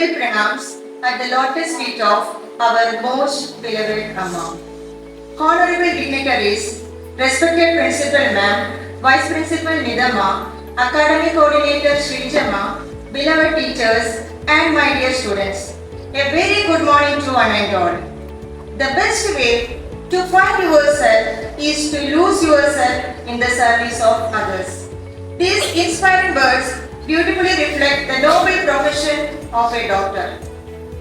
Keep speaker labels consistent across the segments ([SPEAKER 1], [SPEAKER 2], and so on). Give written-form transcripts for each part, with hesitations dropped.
[SPEAKER 1] humble pranams at the lotus feet of our most beloved Amma. Honorable dignitaries, respected Principal Ma'am, Vice Principal Nidama, Academic Coordinator Srijama, beloved teachers, and my dear students, a very good morning to one and all. The best way to find yourself is to lose yourself in the service of others. These inspiring words beautifully reflect the noble profession of a doctor.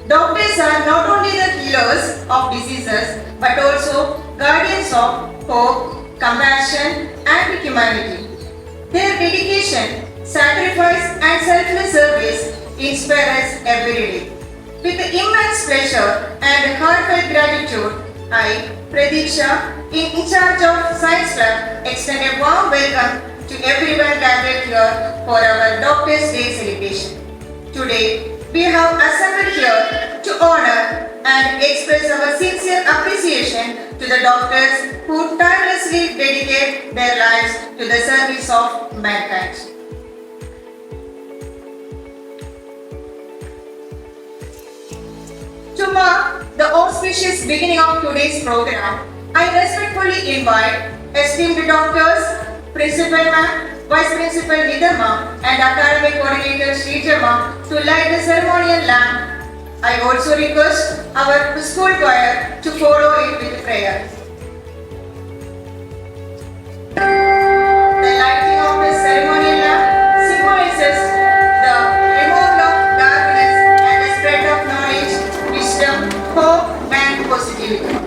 [SPEAKER 1] Doctors are not only the healers of diseases but also guardians of hope, compassion, and humanity. Their dedication, sacrifice, and selfless service inspire us every day. With immense pleasure and heartfelt gratitude, I, Pradiksha, in charge of Science Club, extend a warm welcome to everyone gathered here for our Doctors' Day celebration. Today, we have assembled here to honor and express our sincere appreciation to the doctors who tirelessly dedicate their lives to the service of mankind. To mark the auspicious beginning of today's program, I respectfully invite esteemed doctors, Principal Ma'am, Vice Principal Nidama, and Academic Coordinator Srijama to light the ceremonial lamp. I also request our school choir to follow it with prayer. The lighting of the ceremonial lamp symbolizes the removal of darkness and the spread of knowledge, wisdom, hope, and positivity.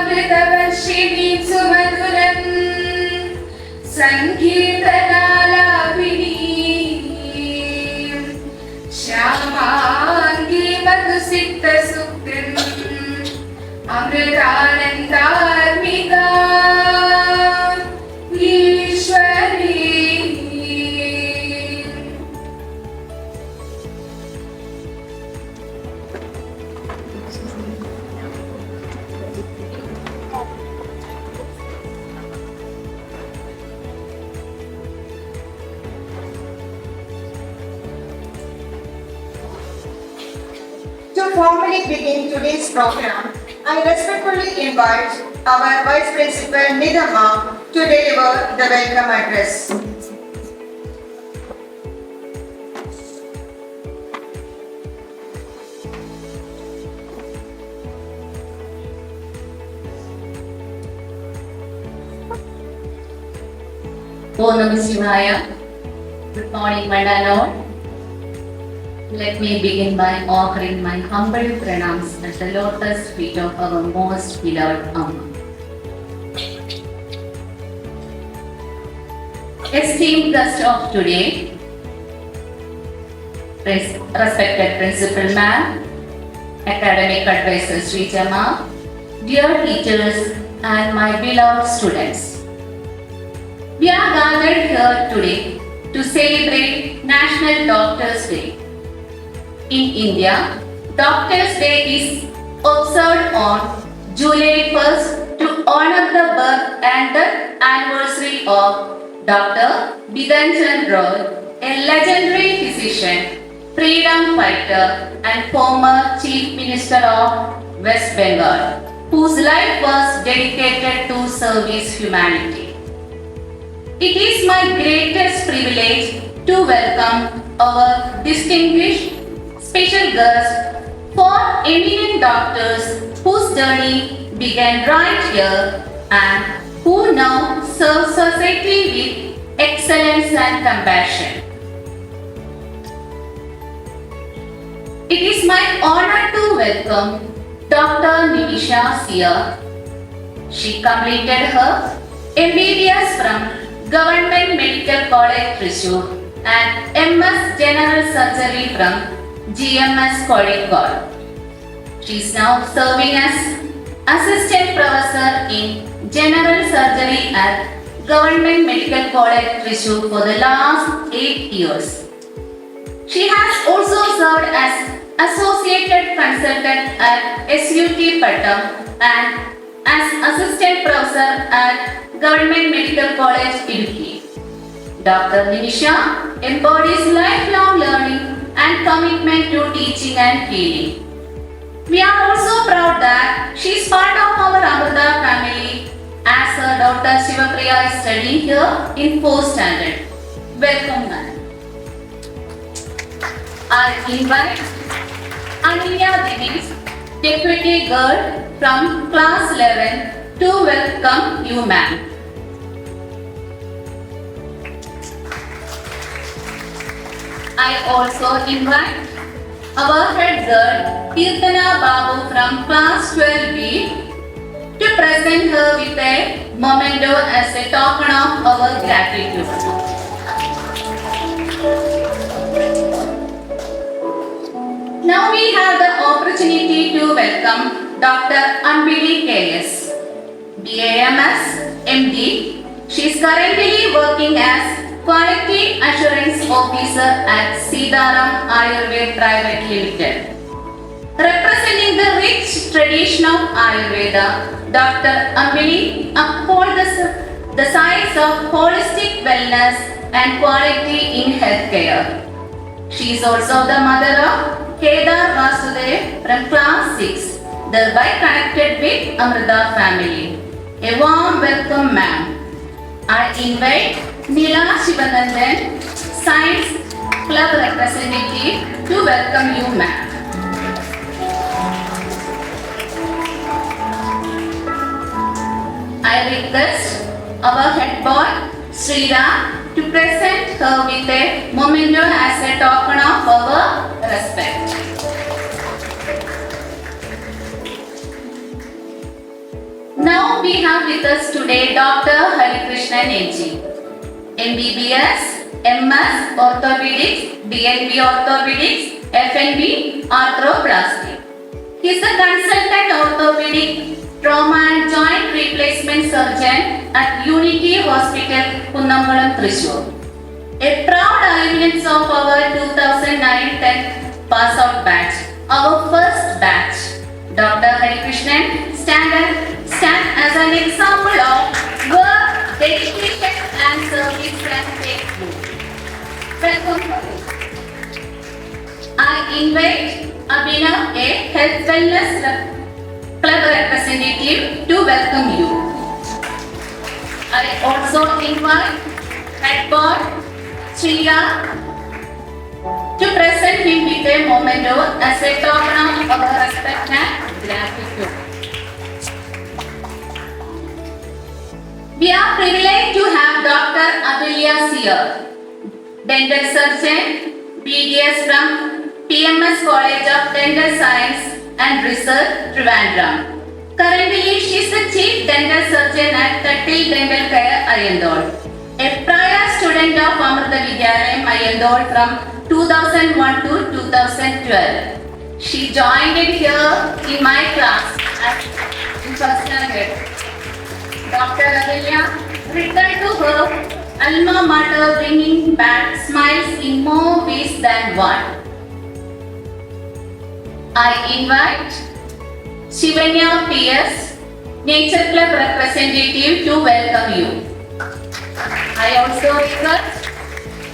[SPEAKER 2] वात्सल्यामृतवर्षिणीं सुमधुरं सङ्कीर्तनालापिनीं श्यामाङ्गी मधुसिक्तसुक्तिम् अमृतानन्दार्मिका Ishwari.
[SPEAKER 1] To formally begin today's program, I respectfully invite our Vice Principal Nidama to deliver the welcome address.
[SPEAKER 3] Om Namah Shivaya. Good morning, Mandalore. Let me begin by offering my humble pranams at the lotus feet of our most beloved Amma. Esteemed guest of today, respected Principal Ma'am, Academic Advisor Srijama, dear teachers, and my beloved students. We are gathered here today to celebrate National Doctors' Day. In India, Doctors' Day is observed on July 1st to honor the birth and the anniversary of Dr. Bidan Chandra Roy, a legendary physician, freedom fighter, and former Chief Minister of West Bengal, whose life was dedicated to service humanity. It is my greatest privilege to welcome our distinguished special guest, four eminent doctors whose journey began right here and who now serve society with excellence and compassion. It is my honor to welcome Dr. Nimisha Sia. She completed her MBBS from Government Medical College Thrissur and MS General Surgery from GMS Kozhikode. She is now serving as Assistant Professor in General Surgery at Government Medical College Thrissur for the last 8 years. She has also served as Associated Consultant at SUT Pattam and as Assistant Professor at Government Medical College Idukki. Dr. Nimisha embodies lifelong learning and commitment to teaching and healing. We are also proud that she is part of our Amrita family as her daughter Shivapriya is studying here in 4th standard. Welcome, ma'am. I invite Anilya Dinesh, Deputy Girl from Class 11 to welcome you, ma'am. I also invite our head girl, Kirtana Babu from Class 12B to present her with a memento as a token of our gratitude. Now we have the opportunity to welcome Dr. Ambili KS, BAMS, MD. She is currently working as Quality Assurance Officer at Sidaram Ayurveda Private Limited. Representing the rich tradition of Ayurveda, Dr. Ambili upholds the science of holistic wellness and quality in healthcare. She is also the mother of Kedar Vasudev from Class 6, thereby connected with Amrita family. A warm welcome, ma'am. I invite Neela Shivanandan, Science Club representative, to welcome you, ma'am. I request our head boy, Sriram, to present her with a memento as a token of our respect. Now we have with us today Dr. Harikrishnan NG, MBBS, MS Orthopedics, DNB Orthopedics, FNB Arthroplasty. He is a consultant orthopedic trauma and joint replacement surgeon at Unity Hospital, Kunnamkulam, Thrissur. A proud eyewitness of our 2009-10 pass out batch, our first batch. Dr. Harikrishnan stand as an example of work, dedication and service and faith. Welcome. I invite Abhinav, a health wellness club representative, to welcome you. I also invite head boy Sriya to present him with a memento as a token of our respect and gratitude. We are privileged to have Dr. Atulya Sia, dental surgeon, BDS from PMS College of Dental Science and Research, Trivandrum. Currently, she is the Chief Dental Surgeon at Tattil Dental Care, Ayandol. A prior student of Amrita Vidyalayam, Ayandol from 2001 to 2012. She joined it here in my class first standard. Dr. Avilya returned to her alma mater bringing back smiles in more ways than one. I invite Shivanya PS, Nature Club representative, to welcome you. I also request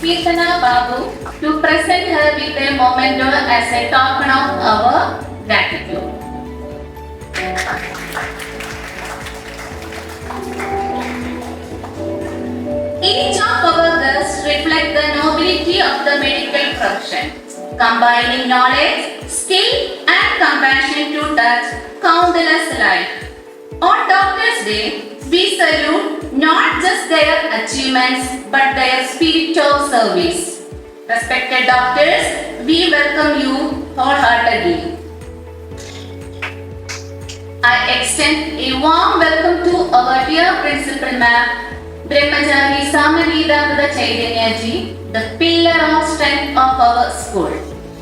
[SPEAKER 3] Kirtana Babu to present her with a memento as a token of our gratitude. Each of our guests reflect the nobility of the medical profession, combining knowledge, skill and compassion to touch countless lives. On Doctors' Day, we salute not just their achievements but their spirit of service. Respected doctors, we welcome you wholeheartedly. I extend a warm welcome to our dear Principal Ma'am, Brahmachari Samarida Chaitanya Ji, the pillar of strength of our school.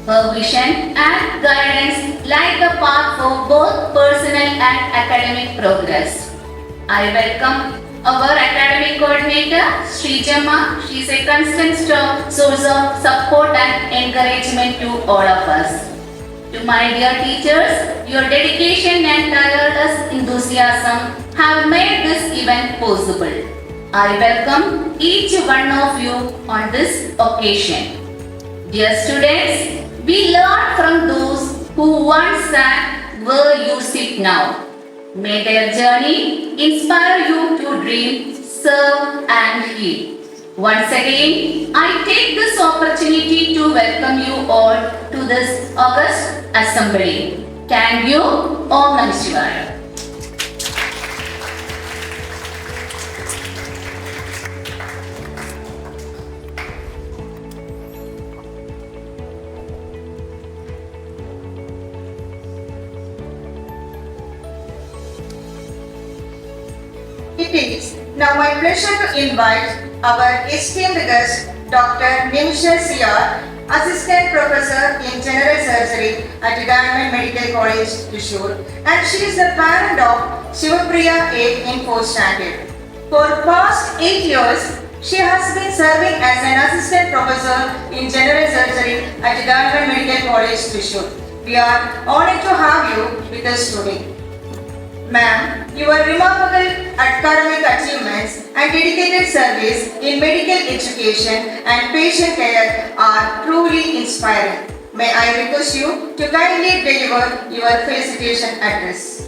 [SPEAKER 3] Her vision and guidance light the path for both personal and academic progress. I welcome our academic coordinator, Sri Jamma. She is a constant source of support and encouragement to all of us. To my dear teachers, your dedication and tireless enthusiasm have made this event possible. I welcome each one of you on this occasion. Dear students, we learn from those who once sat where you sit now. May their journey inspire you to dream, serve and heal. Once again, I take this opportunity to welcome you all to this August assembly. Thank you. Om Namah Shivaya.
[SPEAKER 1] It is now my pleasure to invite our esteemed guest, Dr. Nimisha CR, Assistant Professor in General Surgery at Government Medical College, Thrissur, and she is the parent of Shivapriya A in 4th standard. For past 8 years, she has been serving as an Assistant Professor in General Surgery at Government Medical College, Thrissur. We are honored to have you with us today. Ma'am, your remarkable academic achievements and dedicated service in medical education and patient care are truly inspiring. May I request you to kindly deliver your felicitation address.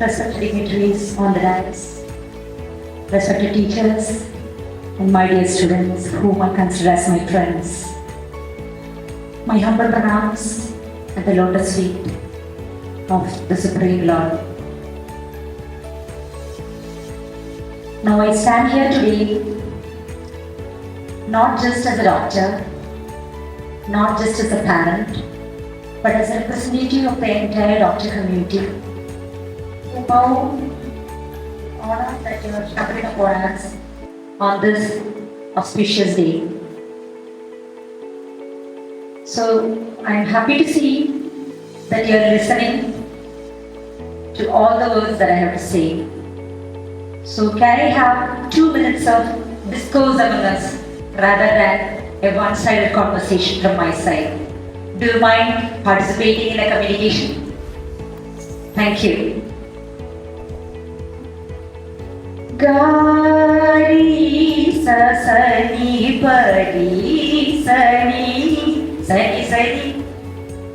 [SPEAKER 4] Respected dignitaries on the dais, respected teachers, and my dear students whom I consider as my friends. My humble pranams at the lotus feet of the Supreme Lord. Now I stand here today not just as a doctor, not just as a parent, but as a representative of the entire doctor community. How honor that you are showering upon us on this auspicious day. So I am happy to see that you are listening to all the words that I have to say. So can I have 2 minutes of discourse among us rather than a one-sided conversation from my side? Do you mind participating in a communication? Thank you. Gari sa sani bari sani sani sani.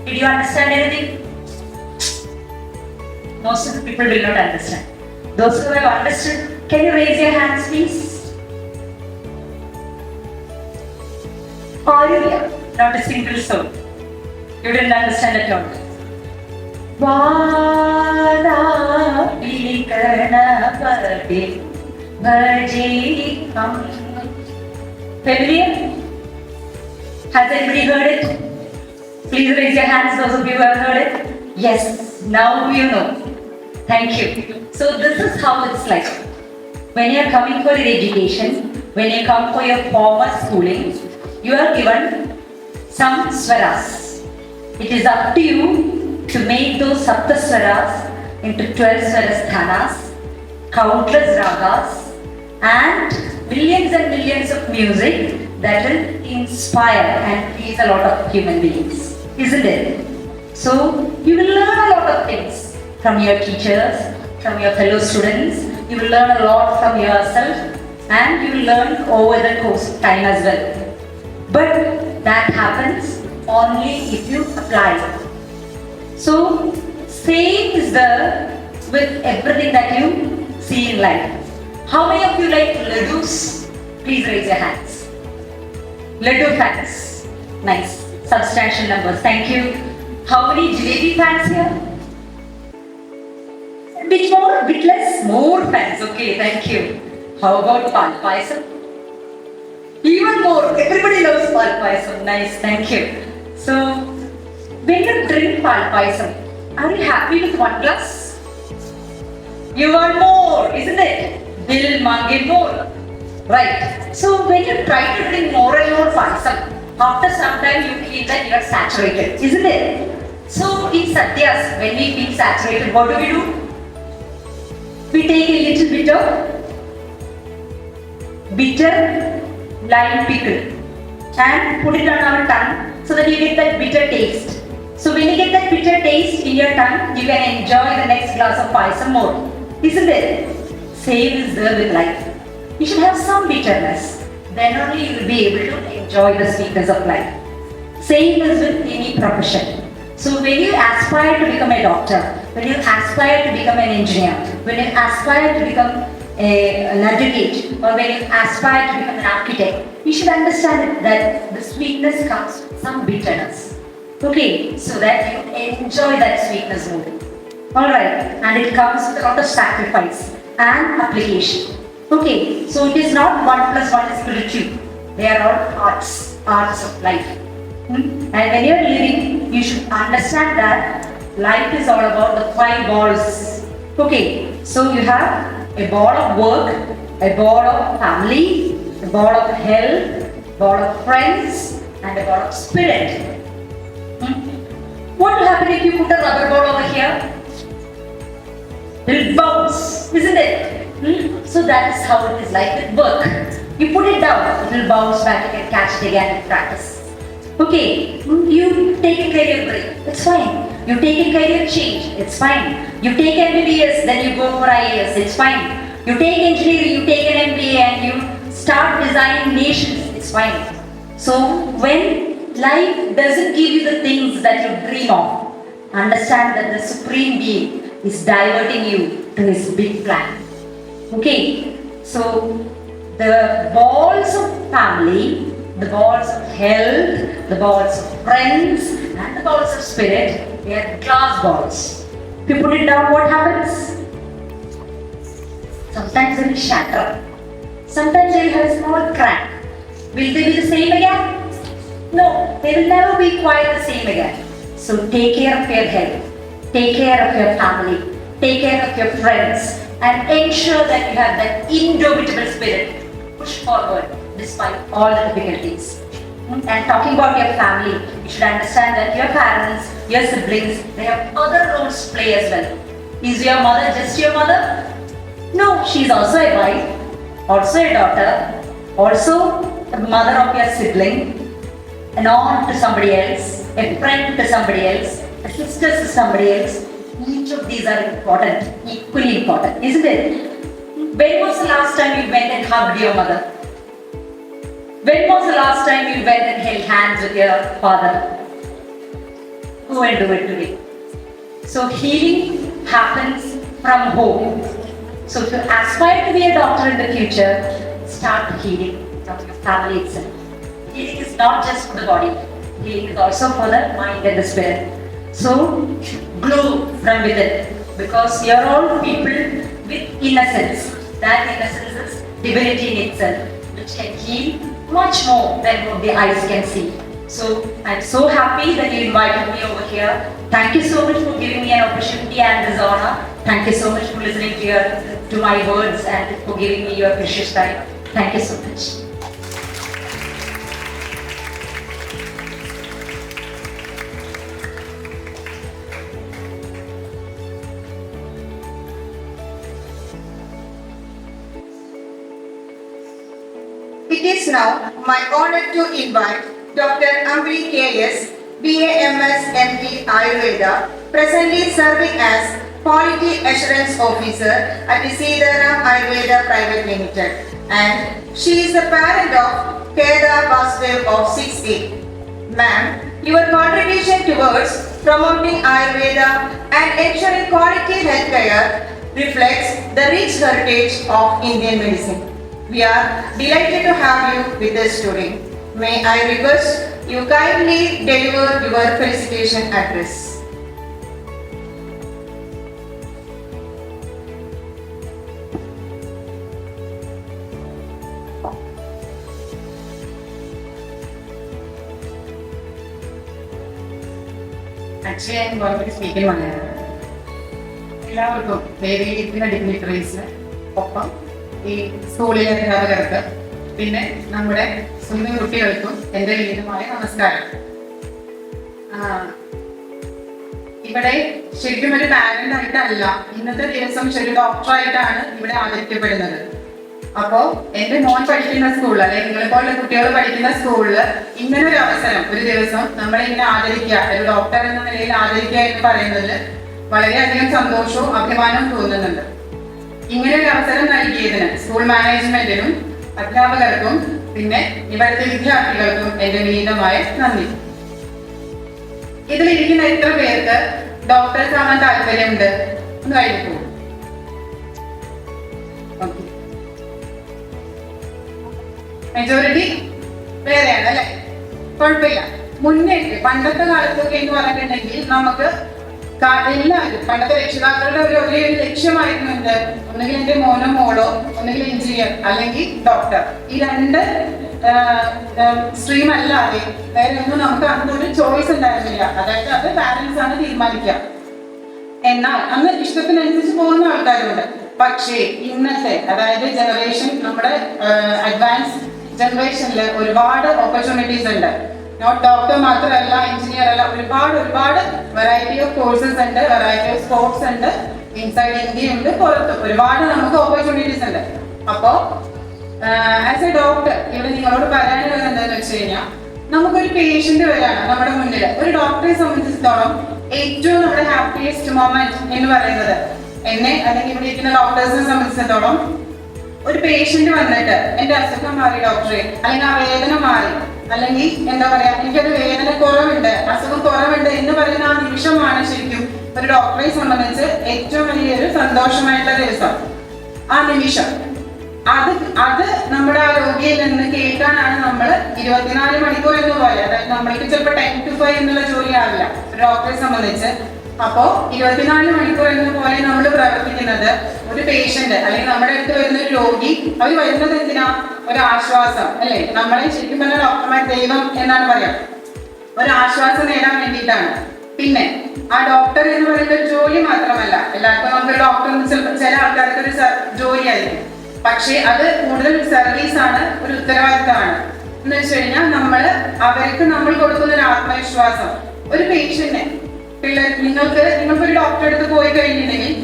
[SPEAKER 4] Did you understand anything? Most of the people will not understand. Those who have understood, can you raise your hands, please? All here, not a single soul. You didn't understand at all. Vada pikana pade bhajikam. Familiar? Has anybody heard it? Please raise your hands, those of you who have heard it. Yes, now you know. Thank you. So this is how it's like. When you are coming for your education, when you come for your formal schooling, you are given some swaras. It is up to you to make those sapta swaras into 12 swarasthanas, countless ragas, and millions of music that will inspire and please a lot of human beings, isn't it? So you will learn a lot of things from your teachers, from your fellow students. You will learn a lot from yourself, and you will learn over the course of time as well. But that happens only if you apply. So same is there with everything that you see in life. How many of you like ladoos? Please raise your hands. Ladoo fans. Nice. Substantial numbers. Thank you. How many jalebi fans here? Bit more, bit less, more fans. Okay, thank you. How about pal payasam? Even more. Everybody loves pal payasam. Nice, thank you. So, when you drink pal payasam, are you happy with one glass? You want more, isn't it? Dil mange more. Right. So, when you try to drink more and more payasam, after some time you feel that you are saturated, isn't it? So, in Satyas, when we feel saturated, what do? We take a little bit of bitter lime pickle and put it on our tongue so that you get that bitter taste. So when you get that bitter taste in your tongue, you can enjoy the next glass of payasam more. Isn't it? Same is there with life. You should have some bitterness. Then only you will be able to enjoy the sweetness of life. Same is with any profession. So when you aspire to become a doctor, when you aspire to become an engineer, when you aspire to become an advocate, or when you aspire to become an architect, you should understand that the sweetness comes with some bitterness. Okay, so that you enjoy that sweetness more. Alright, and it comes with a lot of sacrifice and application. Okay, so it is not 1 plus 1 is equal to 2. They are all arts of life. And when you are living, you should understand that life is all about the 5 balls. Okay, so you have a ball of work, a ball of family, a ball of health, a ball of friends, and a ball of spirit. What will happen if you put a rubber ball over here? It will bounce, isn't it? So that is how it is like with work. You put it down, it will bounce back, you can catch it again in practice. Okay, you take a career break, it's fine. You take a career change, it's fine. You take MBBS, then you go for IAS, it's fine. You take engineering, you take an MBA and you start designing nations, it's fine. So when life doesn't give you the things that you dream of, understand that the Supreme Being is diverting you to His big plan. Okay, so the balls of family, the balls of health, the balls of friends, and the balls of spirit, they are glass balls. If you put it down, what happens? Sometimes they will shatter. Sometimes they will have a small crack. Will they be the same again? No, they will never be quite the same again. So take care of your health, take care of your family, take care of your friends, and ensure that you have that indomitable spirit. Push forward despite all the difficulties. And talking about your family, you should understand that your parents, your siblings, they have other roles to play as well. Is your mother just your mother? No, she is also a wife, also a daughter, also the mother of your sibling, an aunt to somebody else, a friend to somebody else, a sister to somebody else. Each of these are important, equally important, isn't it? When was the last time you went and hugged your mother? When was the last time you went and held hands with your father? Go and do it today. So healing happens from home. So if you aspire to be a doctor in the future, start healing from your family itself. Healing is not just for the body. Healing is also for the mind and the spirit. So glow from within, because you are all people with innocence. That innocence is divinity in itself, which can heal much more than what the eyes can see. So I'm so happy that you invited me over here. Thank you so much for giving me an opportunity and this honor. Thank you so much for listening to my words and for giving me your precious time. Thank you so much.
[SPEAKER 1] It is now my honor to invite Dr. Ambri K.S., BAMS MD Ayurveda, presently serving as Quality Assurance Officer at the Siddharam Ayurveda Private Limited, and she is the parent of Keda Vasudev of 6A. Ma'am, your contribution towards promoting Ayurveda and ensuring quality healthcare reflects the rich heritage of Indian medicine. We are delighted to have you with us today. May I request you kindly deliver your felicitation address.
[SPEAKER 5] Actually, I am going to speak in Malayalam. എല്ലാവർക്കും വേദിയിലിരിക്കുന്ന ഡിഗ്നിറ്ററീസിന് ഒപ്പം ഈ സ്കൂളിലെ അധ്യാപകർക്ക് പിന്നെ നമ്മുടെ സ്വന്തം കുട്ടികൾക്കും എൻ്റെ വിനീതമായ നമസ്കാരം. ഇവിടെ ശരിക്കും ഒരു പാരന്റ് ആയിട്ടല്ല, ഇന്നത്തെ ദിവസം ഒരു ഡോക്ടറായിട്ടാണ് ഇവിടെ ആദരിക്കപ്പെടുന്നത്. അപ്പോൾ എൻ്റെ മോൻ പഠിക്കുന്ന സ്കൂളിൽ അല്ലെങ്കിൽ നിങ്ങളെപ്പോലുള്ള കുട്ടികൾ പഠിക്കുന്ന സ്കൂളിൽ ഇങ്ങനൊരു അവസരം ഒരു ദിവസം നമ്മളിങ്ങനെ ആദരിക്കുക, ഒരു ഡോക്ടർ എന്ന നിലയിൽ ആദരിക്കുക എന്ന് പറയുന്നതിൽ വളരെയധികം സന്തോഷവും അഭിമാനവും തോന്നുന്നുണ്ട്. ഇങ്ങനെ ഒരു അവസരം നൽകിയതിന് സ്കൂൾ മാനേജ്മെന്റിനും അധ്യാപകർക്കും പിന്നെ ഇവിടുത്തെ വിദ്യാർത്ഥികൾക്കും എൻ്റെ വിനീതമായ നന്ദി. ഇതിലിരിക്കുന്ന എത്ര പേർക്ക് ഡോക്ടേഴ്സ് ആവാൻ താല്പര്യമുണ്ട് ഒന്ന് കഴിഞ്ഞു പോകും. ഓക്കെ, മെജോറിറ്റി വേറെയാണ് അല്ലെ? കുഴപ്പമില്ല. മുന്നേ പണ്ടത്തെ കാലത്തൊക്കെ എന്ന് പറഞ്ഞിട്ടുണ്ടെങ്കിൽ നമുക്ക് എല്ലാവരും പണ്ടത്തെ രക്ഷിതാക്കളുടെ ഒരു ലക്ഷ്യമായിരുന്നു എന്ത്? ഒന്നുകിൽ എൻ്റെ മോനോ മോളോ ഒന്നുകിൽ എഞ്ചിനീയർ അല്ലെങ്കിൽ ഡോക്ടർ. ഈ രണ്ട് സ്ട്രീം അല്ലാതെ വേറെ ഒന്നും നമുക്ക് അന്നൊരു ചോയ്സ് ഉണ്ടായിരുന്നില്ല. അതായത് അത് പാരന്റ്സ് ആണ് തീരുമാനിക്കുക. എന്നാൽ അന്ന് ഇഷ്ടത്തിനനുസരിച്ച് പോകുന്ന ആൾക്കാരുണ്ട്. പക്ഷേ ഇന്നത്തെ അതായത് ജനറേഷൻ, നമ്മുടെ അഡ്വാൻസ് ജനറേഷനിൽ ഒരുപാട് ഓപ്പർച്യൂണിറ്റീസ് ഉണ്ട്. നോട്ട് ഡോക്ടർ മാത്രമല്ല, എഞ്ചിനീയർ അല്ല, ഒരുപാട് വെറൈറ്റി ഓഫ് കോഴ്സസ് ഉണ്ട്, വെറൈറ്റി ഓഫ് സ്പോർട്സ് ഉണ്ട്, ഇൻസൈഡ് ഇന്ത്യ ഉണ്ട്, പുറത്ത് ഒരുപാട് നമുക്ക് ഓപ്പർച്യൂണിറ്റീസ് ഉണ്ട്. അപ്പോൾ ആസ് എ ഡോക്ടർ ഇവിടെ നിങ്ങളോട് പറയാനുള്ളത് എന്താണെന്ന് വെച്ച് കഴിഞ്ഞാൽ, നമുക്കൊരു പേഷ്യന്റ് വരാണ് നമ്മുടെ മുന്നിൽ. ഒരു ഡോക്ടറെ സംബന്ധിച്ചിടത്തോളം ഏറ്റവും നമ്മുടെ ഹാപ്പിയസ്റ്റ് മൊമെന്റ് എന്ന് പറയുന്നത്, എന്നെ അല്ലെങ്കിൽ ഇവിടെ ഇരിക്കുന്ന ഡോക്ടേഴ്സിനെ സംബന്ധിച്ചിടത്തോളം, ഒരു പേഷ്യന്റ് വന്നിട്ട് എന്റെ അസുഖം മാറി ഡോക്ടറെ, അല്ലെങ്കിൽ ആ വേദന മാറി, അല്ലെങ്കിൽ എന്താ പറയാ എനിക്കൊരു വേദന കുറവുണ്ട്, അസുഖം കുറവുണ്ട് എന്ന് പറയുന്ന ആ നിമിഷമാണ് ശരിക്കും ഒരു ഡോക്ടറെ സംബന്ധിച്ച് ഏറ്റവും വലിയൊരു സന്തോഷമായിട്ടുള്ള ദിവസം. ആ നിമിഷം അത് നമ്മുടെ ആ രോഗിയിൽ നിന്ന് കേൾക്കാനാണ് നമ്മൾ 24 മണിക്കൂർ എന്ന് പോലെ, അതായത് നമ്മൾക്ക് ചിലപ്പോൾ 10 to 5 എന്നുള്ള ജോലി ആവില്ല ഒരു ഡോക്ടറെ സംബന്ധിച്ച്. അപ്പോ 24 മണിക്കൂർ എന്ന പോലെ നമ്മൾ പ്രവർത്തിക്കുന്നത് ഒരു പേഷ്യന്റ് അല്ലെങ്കിൽ നമ്മുടെ അടുത്ത് വരുന്ന ഒരു രോഗി, അവർ വരുന്നത് എന്തിനാ? ഒരു ആശ്വാസം അല്ലെ? നമ്മളെ ശരിക്കും പറഞ്ഞ ഡോക്ടർമാർ ദൈവം എന്നാണ് പറയാം, ഒരു ആശ്വാസം നേടാൻ വേണ്ടിയിട്ടാണ്. പിന്നെ ആ ഡോക്ടർ എന്ന് പറയുന്ന ഒരു ജോലി മാത്രമല്ല, എല്ലാവർക്കും നമുക്കൊരു ഡോക്ടർ ചില ആൾക്കാർക്ക് ഒരു ജോലിയായിരിക്കും, പക്ഷേ അത് കൂടുതൽ സർവീസ് ആണ്, ഒരു ഉത്തരവാദിത്തമാണ്. എന്ന് വെച്ച് കഴിഞ്ഞാൽ നമ്മൾ കൊടുക്കുന്ന ഒരു ആത്മവിശ്വാസം. ഒരു പേഷ്യന്റിനെ നിങ്ങൾക്കൊരു ഡോക്ടറെ അടുത്ത് പോയി കഴിഞ്ഞിട്ടുണ്ടെങ്കിൽ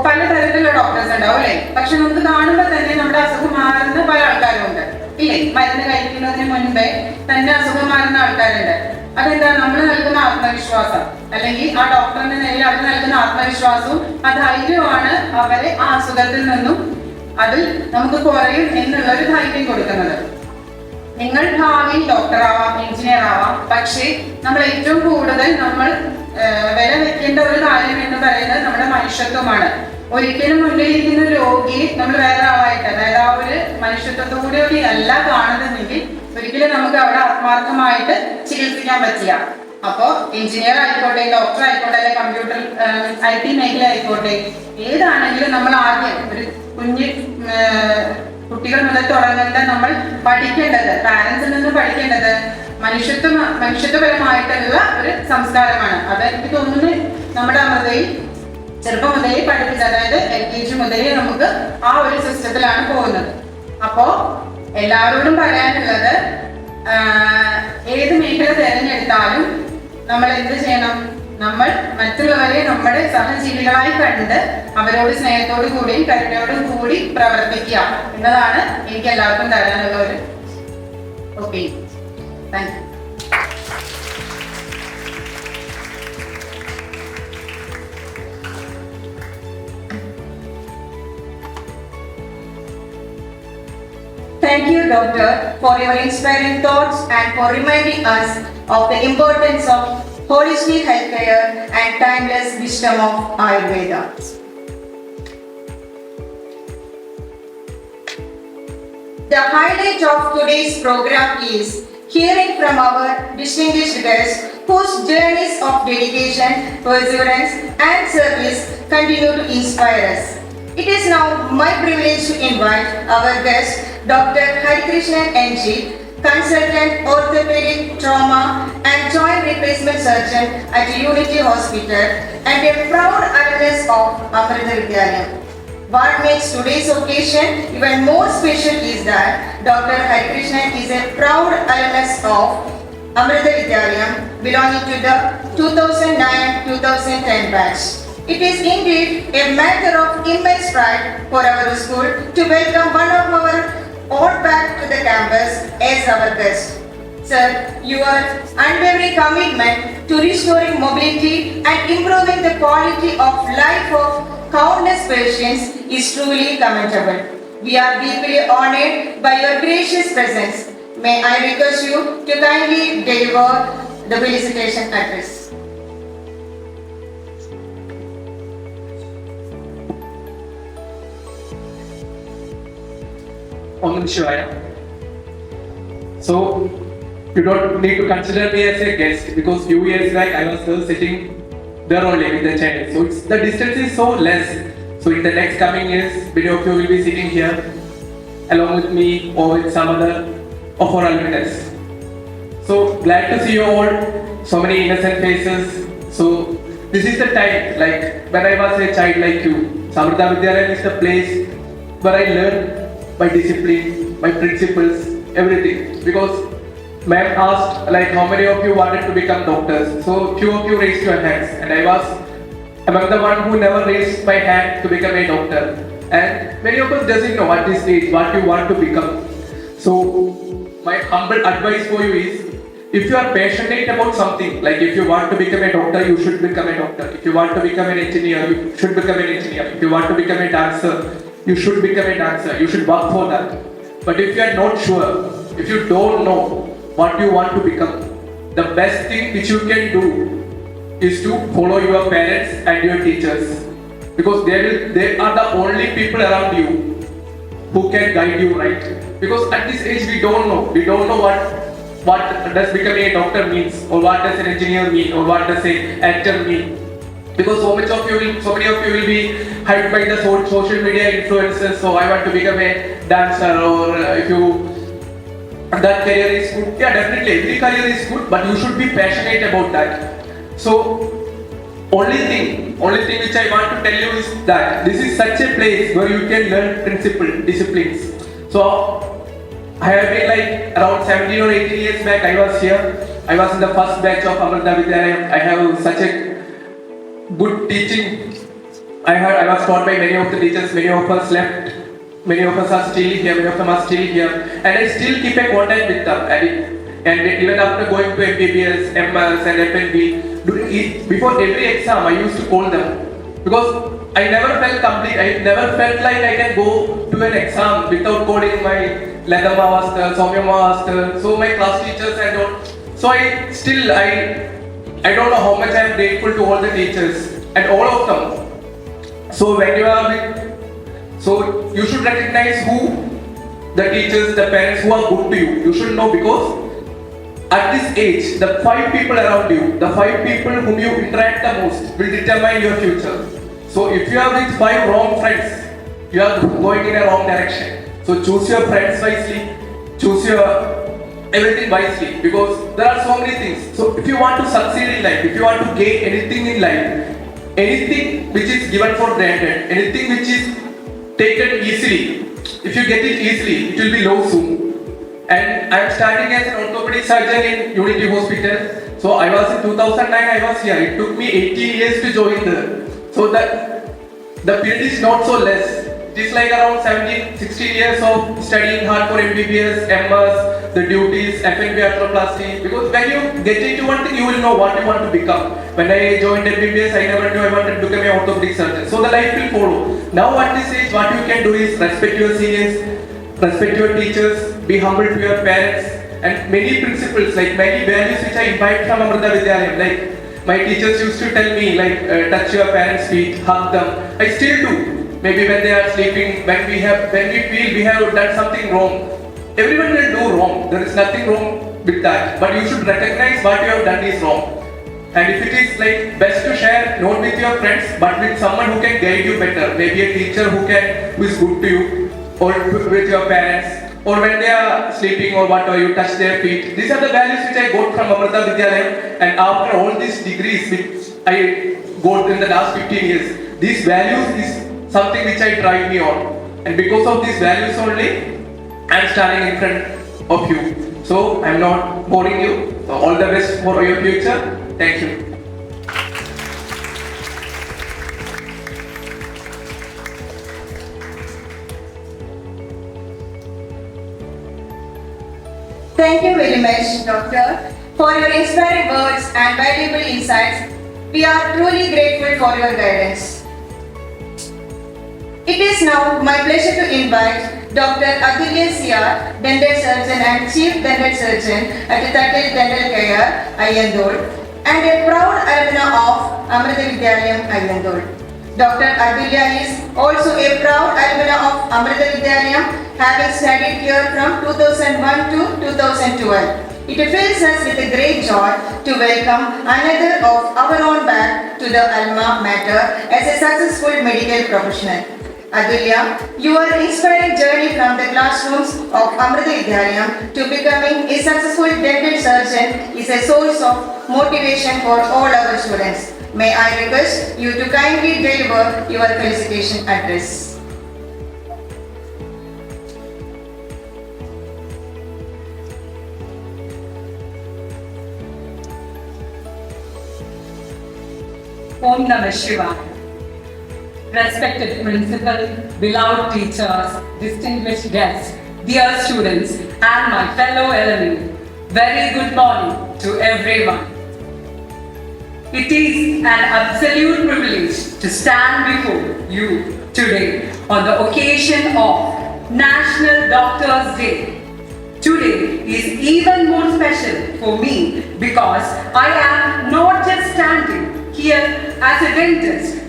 [SPEAKER 5] പല തരത്തിലുള്ള ഡോക്ടേഴ്സ് ഉണ്ടാവും അല്ലെ? പക്ഷെ നമുക്ക് കാണുമ്പോൾ തന്നെ നമ്മുടെ അസുഖം മാറുന്ന പല ആൾക്കാരും ഉണ്ട് ഇല്ലേ? മരുന്ന് കഴിക്കുന്നതിന് മുൻപേ തന്നെ അസുഖം മാറുന്ന ആൾക്കാരുണ്ട്. അതെന്താ? നമ്മൾ നൽകുന്ന ആത്മവിശ്വാസം, അല്ലെങ്കിൽ ആ ഡോക്ടറിന്റെ നിലയിൽ അവർ നൽകുന്ന ആത്മവിശ്വാസവും ആ ധൈര്യമാണ് അവരെ ആ അസുഖത്തിൽ നിന്നും അതിൽ നമുക്ക് കുറയും എന്നുള്ള ഒരു ധൈര്യം കൊടുക്കുന്നത്. നിങ്ങൾ ഭാവിയിൽ ഡോക്ടർ ആവാം, എഞ്ചിനീയർ ആവാം, പക്ഷേ നമ്മൾ ഏറ്റവും കൂടുതൽ നമ്മൾ വില വെക്കേണ്ട ഒരു കാര്യം എന്ന് പറയുന്നത് നമ്മുടെ മനുഷ്യത്വമാണ്. ഒരിക്കലും മുന്നിലിരിക്കുന്ന രോഗിയെ നമ്മൾ വേറെ ആളായിട്ട്, അതായത് ആ ഒരു മനുഷ്യത്വത്തോടെ അല്ല കാണുന്നതെങ്കിൽ ഒരിക്കലും നമുക്ക് അവിടെ ആത്മാർത്ഥമായിട്ട് ചികിത്സിക്കാൻ പറ്റില്ല. അപ്പോൾ എഞ്ചിനീയർ ആയിക്കോട്ടെ, ഡോക്ടർ ആയിക്കോട്ടെ, അല്ലെങ്കിൽ കമ്പ്യൂട്ടർ IT മേഖല ആയിക്കോട്ടെ, ഏതാണെങ്കിലും നമ്മൾ ആദ്യം ഒരു കുഞ്ഞ് കുട്ടികൾ മുതൽ തുടങ്ങേണ്ട നമ്മൾ പഠിക്കേണ്ടത്, പാരന്റ്സിൽ നിന്ന് പഠിക്കേണ്ടത് മനുഷ്യത്വപരമായിട്ടുള്ള ഒരു സംസ്കാരമാണ്. അത് എനിക്ക് തോന്നുന്നു നമ്മുടെ അമൃതയിൽ ചെറുപ്പം മുതലേ പഠിപ്പിച്ചത്, അതായത് LKG മുതലേ നമുക്ക് ആ ഒരു സിസ്റ്റത്തിലാണ് പോകുന്നത്. അപ്പോ എല്ലാവരോടും പറയാനുള്ളത്, ഏത് മേഖല തിരഞ്ഞെടുത്താലും നമ്മൾ എന്ത് ചെയ്യണം? നമ്മൾ മറ്റുള്ളവരെ നമ്മുടെ സഹജീവികളായി കണ്ട് അവരോട് സ്നേഹത്തോടു കൂടിയും കരുണയോടും കൂടി പ്രവർത്തിക്കുക എന്നതാണ് എനിക്ക് എല്ലാവർക്കും തരാനുള്ള ഒരു opinion. Thank you.
[SPEAKER 1] Thank you, Doctor, for your inspiring thoughts and for reminding us of the importance of holistic healthcare and timeless wisdom of Ayurveda. The highlight of today's program is hearing from our distinguished guests whose journeys of dedication, perseverance, and service continue to inspire us. It is now my privilege to invite our guest, Dr. Harikrishnan NG, consultant orthopedic trauma and joint replacement surgeon at Unity Hospital and a proud alumnus of Amrita Vidyalayam. What makes today's occasion even more special is that Dr. Harikrishnan is a proud alumnus of Amrita Vidyalayam belonging to the 2009-2010 batch. It is indeed a matter of immense pride for our school to welcome one of our own back to the campus as our guest. Sir, your unwavering commitment to restoring mobility and improving the quality of life of countless patients is truly commendable. We are deeply honored by your gracious presence. May I request you to kindly deliver the felicitation address.
[SPEAKER 6] Om Namah Shivaya. So you don't need to consider me as a guest because few years back I was still sitting there only with the child. So the distance is so less. So in the next coming years, many of you will be sitting here along with me or with some other of our alumni. So glad to see you all, so many innocent faces. So this is the time, like when I was a child like you, Amrita Vidyalayam is the place where I learned my discipline, my principles, everything. Because ma'am asked like how many of you wanted to become doctors. So few of you raised your hands and I was among the one who never raised my hand to become a doctor. And many of us doesn't know at this age what you want to become. So my humble advice for you is, if you are passionate about something, like if you want to become a doctor, you should become a doctor. If you want to become an engineer, you should become an engineer. If you want to become a dancer, you should become a dancer. You should work for that. But if you are not sure, if you don't know what you want to become, the best thing which you can do is to follow your parents and your teachers. Because they are the only people around you who can guide you right. Because at this age we don't know. We don't know what does becoming a doctor means, or what does an engineer mean, or what does an actor mean. Because so many of you will be hyped by the social media influencers. So I want to become a dancer, or if you that career is good. Yeah, definitely every career is good, but you should be passionate about that. So only thing which I want to tell you is that this is such a place where you can learn disciplines. So I have been like around 17 or 18 years back. I was here. I was in the first batch of Amrita Vidyalayam. I have such a good teaching. I was taught by many of the teachers. Many of us left. Many of us are still here. Many of them are still here, and I still keep a contact with them. And even after going to MBBS, MS, and FNB, before every exam, I used to call them because I never felt complete. I never felt like I can go to an exam without calling my Ladama master, Soumya master, so my class teachers and all. So I don't know how much I am grateful to all the teachers and all of them. So when you are so you should recognize who the teachers, the parents who are good to you. You should know, because at this age, the 5 people around you, the 5 people whom you interact the most will determine your future. So if you are with 5 wrong friends, you are going in a wrong direction. So choose your friends wisely, choose your everything wisely, because there are so many things. So if you want to succeed in life, if you want to gain anything in life, anything which is given for granted, anything which is taken easily, if you get it easily, it will be low soon. And I am starting as an orthopedic surgeon in Unity Hospital. So I was in 2009, I was here. It took me 18 years to join there. So the period is not so less. It is like around 17, 16 years of studying hard for MBBS, MS, the duties, FNB arthroplasty. Because when you get into one thing, you will know what you want to become. When I joined MBBS, I never knew I wanted to become an orthopedic surgeon. So the life will follow. Now at this age, what you can do is respect your seniors, respect your teachers, be humble to your parents, and many principles, like many values which I imbibe from Amrita Vidyalayam. Like my teachers used to tell me, like touch your parents' feet, hug them. I still do. Maybe when they are sleeping, when we feel we have done something wrong. Everyone will do wrong. There is nothing wrong with that. But you should recognize what you have done is wrong. And if it is like best to share, not with your friends, but with someone who can guide you better. Maybe a teacher who is good to you, or with your parents, or when they are sleeping or whatever, you touch their feet. These are the values which I got from Amrita Vidyalayam, and after all these degrees which I got in the last 15 years, these values is something which I drive me on. And because of these values only, I am standing in front of you. So I am not boring you. So all the best for your future. Thank you.
[SPEAKER 1] Thank you very much, Doctor, for your inspiring words and valuable insights. We are truly grateful for your guidance. It is now my pleasure to invite Dr. Atulya CR, Dental Surgeon and Chief Dental Surgeon at Tatil Dental Care, Ayyandol, and a proud alumna of Amrita Vidyalayam, Ayyandol. Dr. Atulya is also a proud alumna of Amrita Vidyalayam, having studied here from 2001 to 2012. It fills us with a great joy to welcome another of our own back to the alma mater as a successful medical professional. Atulya, your inspiring journey from the classrooms of Amrita Vidyalayam to becoming a successful dental surgeon is a source of motivation for all our students. May I request you to kindly deliver your felicitation address.
[SPEAKER 7] Om Namah Shivaya. Respected principal, beloved teachers, distinguished guests, dear students, and my fellow alumni, very good morning to everyone. It is an absolute privilege to stand before you today on the occasion of National Doctors' Day. Today is even more special for me because I am not just standing here as a dentist.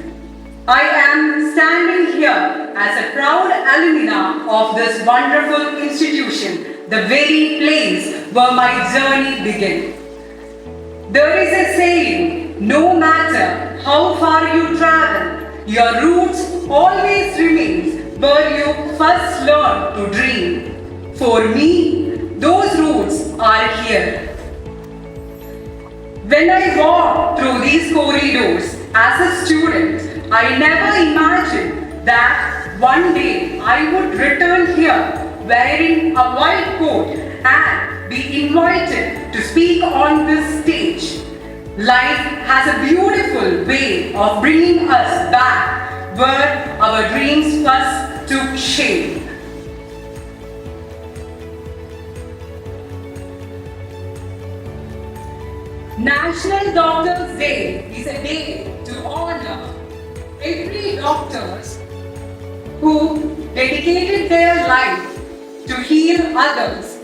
[SPEAKER 7] I am standing here as a proud alumna of this wonderful institution, the very place where my journey began. There is a saying, no matter how far you travel, your roots always remains where you first learned to dream. For me, those roots are here. When I walked through these corridors as a student, I never imagined that one day I would return here wearing a white coat and be invited to speak on this stage. Life has a beautiful way of bringing us back where our dreams first took shape. National Doctors' Day is a day to honor every doctors who dedicated their life to heal others.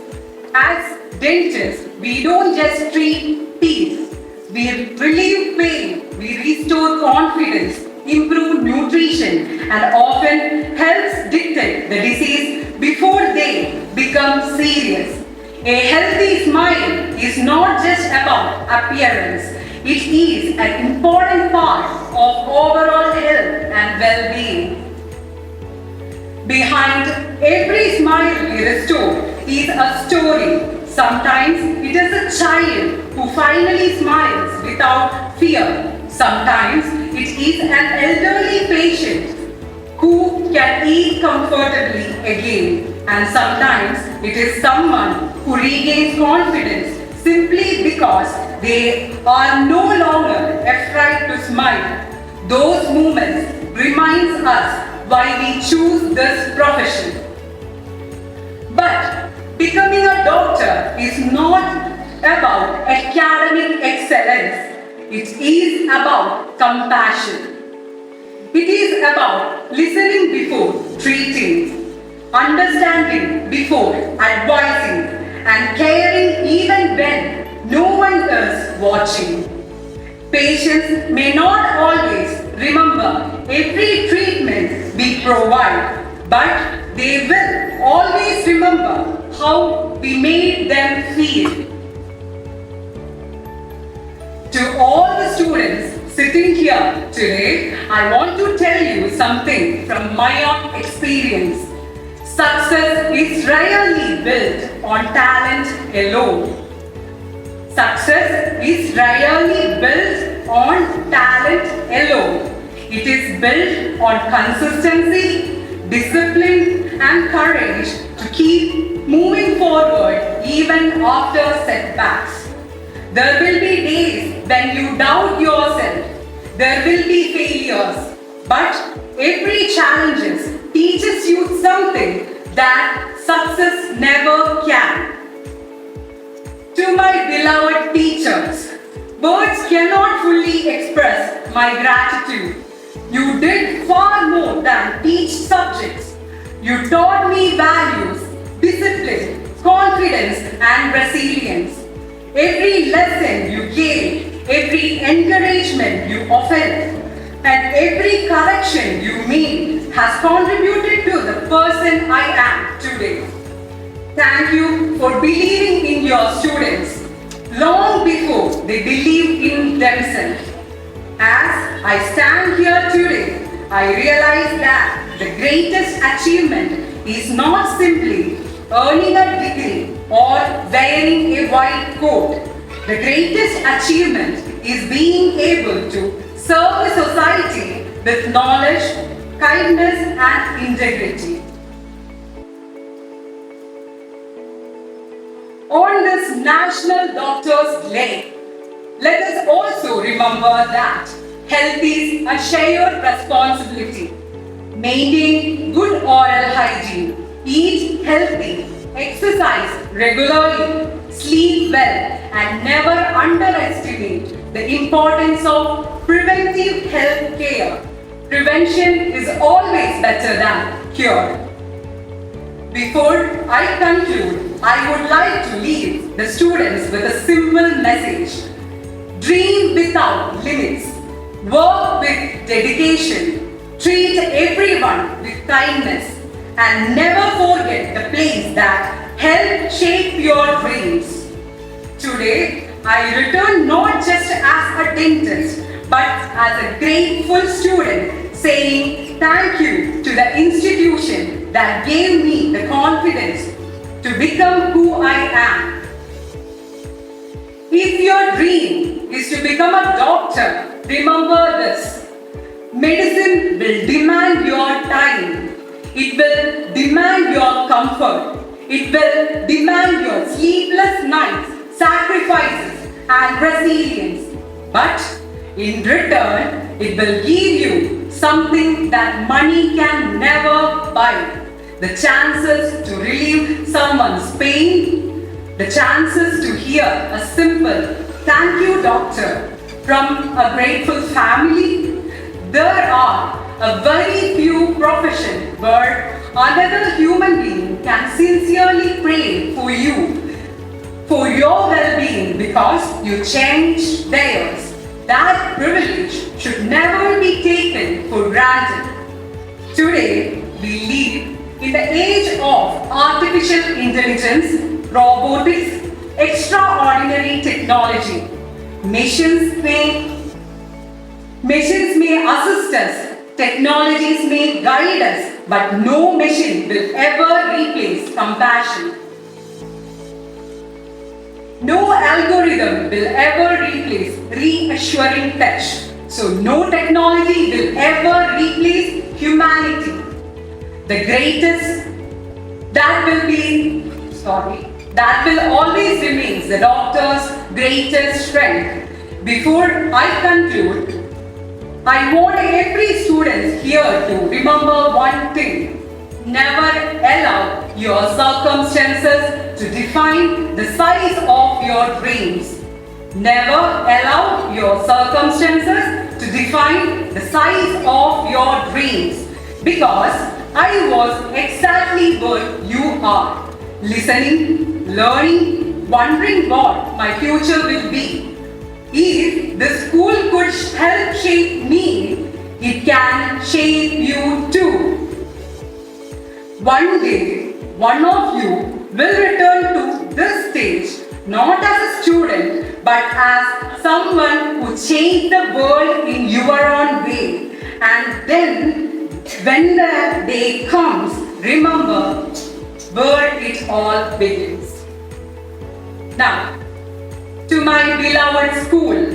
[SPEAKER 7] As dentists, we don't just treat teeth, we relieve pain, we restore confidence, improve nutrition, and often helps detect the disease before they become serious. A healthy smile is not just about appearance, it is an important part of overall health and well-being. Behind every smile we restore is a story. sometimes it is a child who finally smiles without fear. Sometimes it is an elderly patient who can eat comfortably again. And sometimes it is someone who regains confidence simply because they are no longer afraid to smile. Those moments reminds us why we choose this profession. But becoming a doctor is not about academic excellence. It is about compassion. It is about listening before treating, understanding before advising, and caring even when no one is watching. Patients may not always remember every treatment we provide, but they will always remember how we made them feel. To all the students sitting here today, I want to tell you something from my own experience. Success is rarely built on talent alone. Success is rarely built on talent alone. It is built on consistency, discipline, and courage to keep moving forward even after setbacks. There will be days when you doubt yourself. There will be failures. But every challenge teaches you something that success never can. To my beloved teachers, words cannot fully express my gratitude. You did far more than teach subjects. You taught me values, discipline, confidence, and resilience. Every lesson you gave, every encouragement you offered, and every correction you made has contributed to the person I am today. Thank you for believing in your students long before they believed in themselves. As I stand here today, I realize that the greatest achievement is not simply earning a degree or wearing a white coat. The greatest achievement is being able to serve the society with knowledge, kindness, and integrity. On this National Doctors' Day, let us also remember that health is a shared responsibility. Maintain good oral hygiene, eat healthy, exercise regularly, sleep well, and never underestimate the importance of preventive health care. Prevention is always better than cure. Before I conclude, I would like to leave the students with a simple message. Dream without limits. Work with dedication. Treat everyone with kindness. And never forget the place that helped shape your dreams. Today, I return not just as a dentist, but as a grateful student, saying thank you to the institution that gave me the confidence to become who I am. If your dream is to become a doctor, remember this. Medicine will demand your time. It will demand your comfort. It will demand your sleepless nights, sacrifices, and resilience. But in return, it will give you something that money can never buy. The chances to relieve someone's pain, the chances to hear a simple "Thank you, doctor" from a grateful family. There are a very few professions where another human being can sincerely pray for you, for your well-being because you changed theirs. That privilege should never be taken for granted. Today, we live in the age of artificial intelligence, robotics, extraordinary technology. Machines may assist us, technologies may guide us, but no machine will ever replace compassion. No algorithm will ever replace reassuring touch. So no technology will ever replace humanity. The greatest that will always remain the doctor's greatest strength. Before I conclude, I want every student here to remember one thing. Never allow your circumstances to define the size of your dreams. Never allow your circumstances to define the size of your dreams. Because I was exactly what you are. Listening, learning, wondering what my future will be. If the school could help shape me, it can shape you too. One day, one of you will return to this stage not as a student but as someone who changed the world in your own way. And then, when the day comes, remember where it all begins. Now, to my beloved school,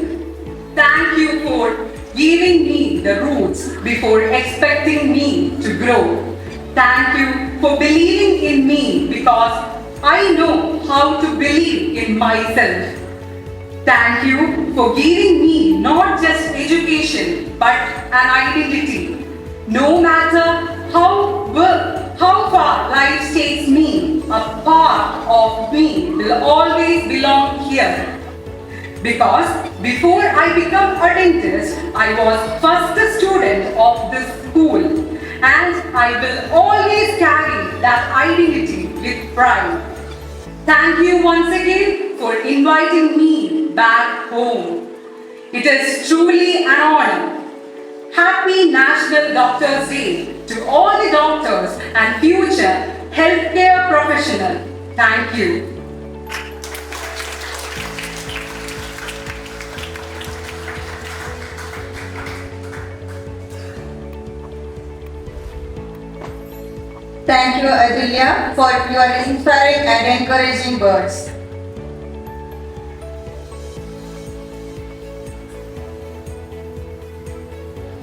[SPEAKER 7] thank you for giving me the roots before expecting me to grow. Thank you for believing in me because I know how to believe in myself. Thank you for giving me not just education but an identity. No matter how far life takes me, a part of me will always belong here. Because before I became a dentist, I was first a student of this school. And I will always carry that identity with pride. Thank you once again for inviting me back home. It is truly an honor. Happy National Doctors' Day to all the doctors and future healthcare professionals. Thank you.
[SPEAKER 1] Thank you, Adulia, for your inspiring and encouraging words.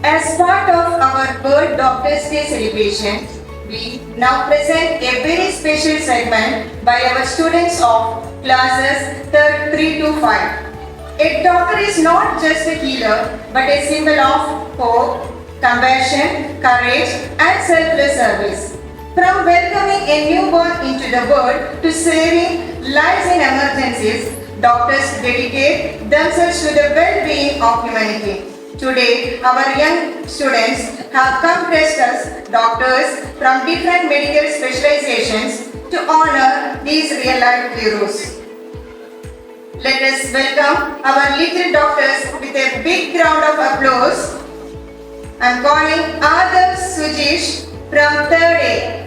[SPEAKER 1] As part of our World Doctors' Day celebration, we now present a very special segment by our students of classes 3 to 5. A doctor is not just a healer, but a symbol of hope, compassion, courage, and selfless service. From welcoming a newborn into the world to saving lives in emergencies, doctors dedicate themselves to the well-being of humanity. Today, our young students have come dressed as doctors from different medical specializations to honor these real-life heroes. Let us welcome our little doctors with a big round of applause. I am calling Adav Sujish from 3rd A.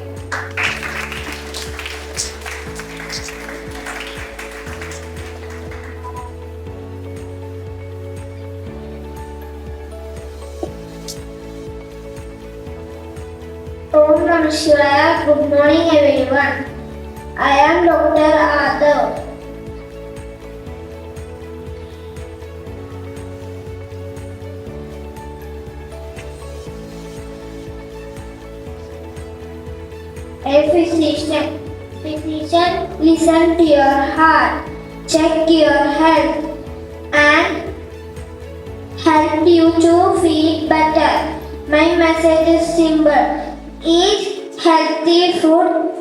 [SPEAKER 8] Om Namah Shivaya. Good morning everyone. I am Dr. Adav. A physician. Listen to your heart, check your health and help you to feel better. My message is simple. Eat healthy food,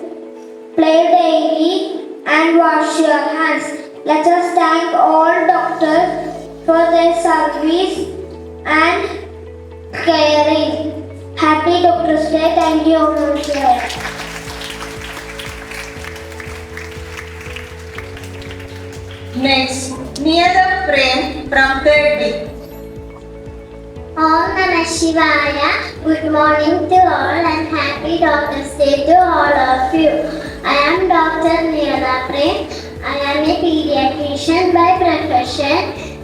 [SPEAKER 8] play daily and wash your hands. Let us thank all doctors for their service and caring. Happy Doctors' Day. Thank you, Om Namah Shivaya.
[SPEAKER 1] Next, Niyada Prem from 3rd B.
[SPEAKER 8] Om Namah Shivaya. Good morning to all and happy Doctors' Day to all of you. I am Dr. Niyada Prem. I am a pediatrician by profession,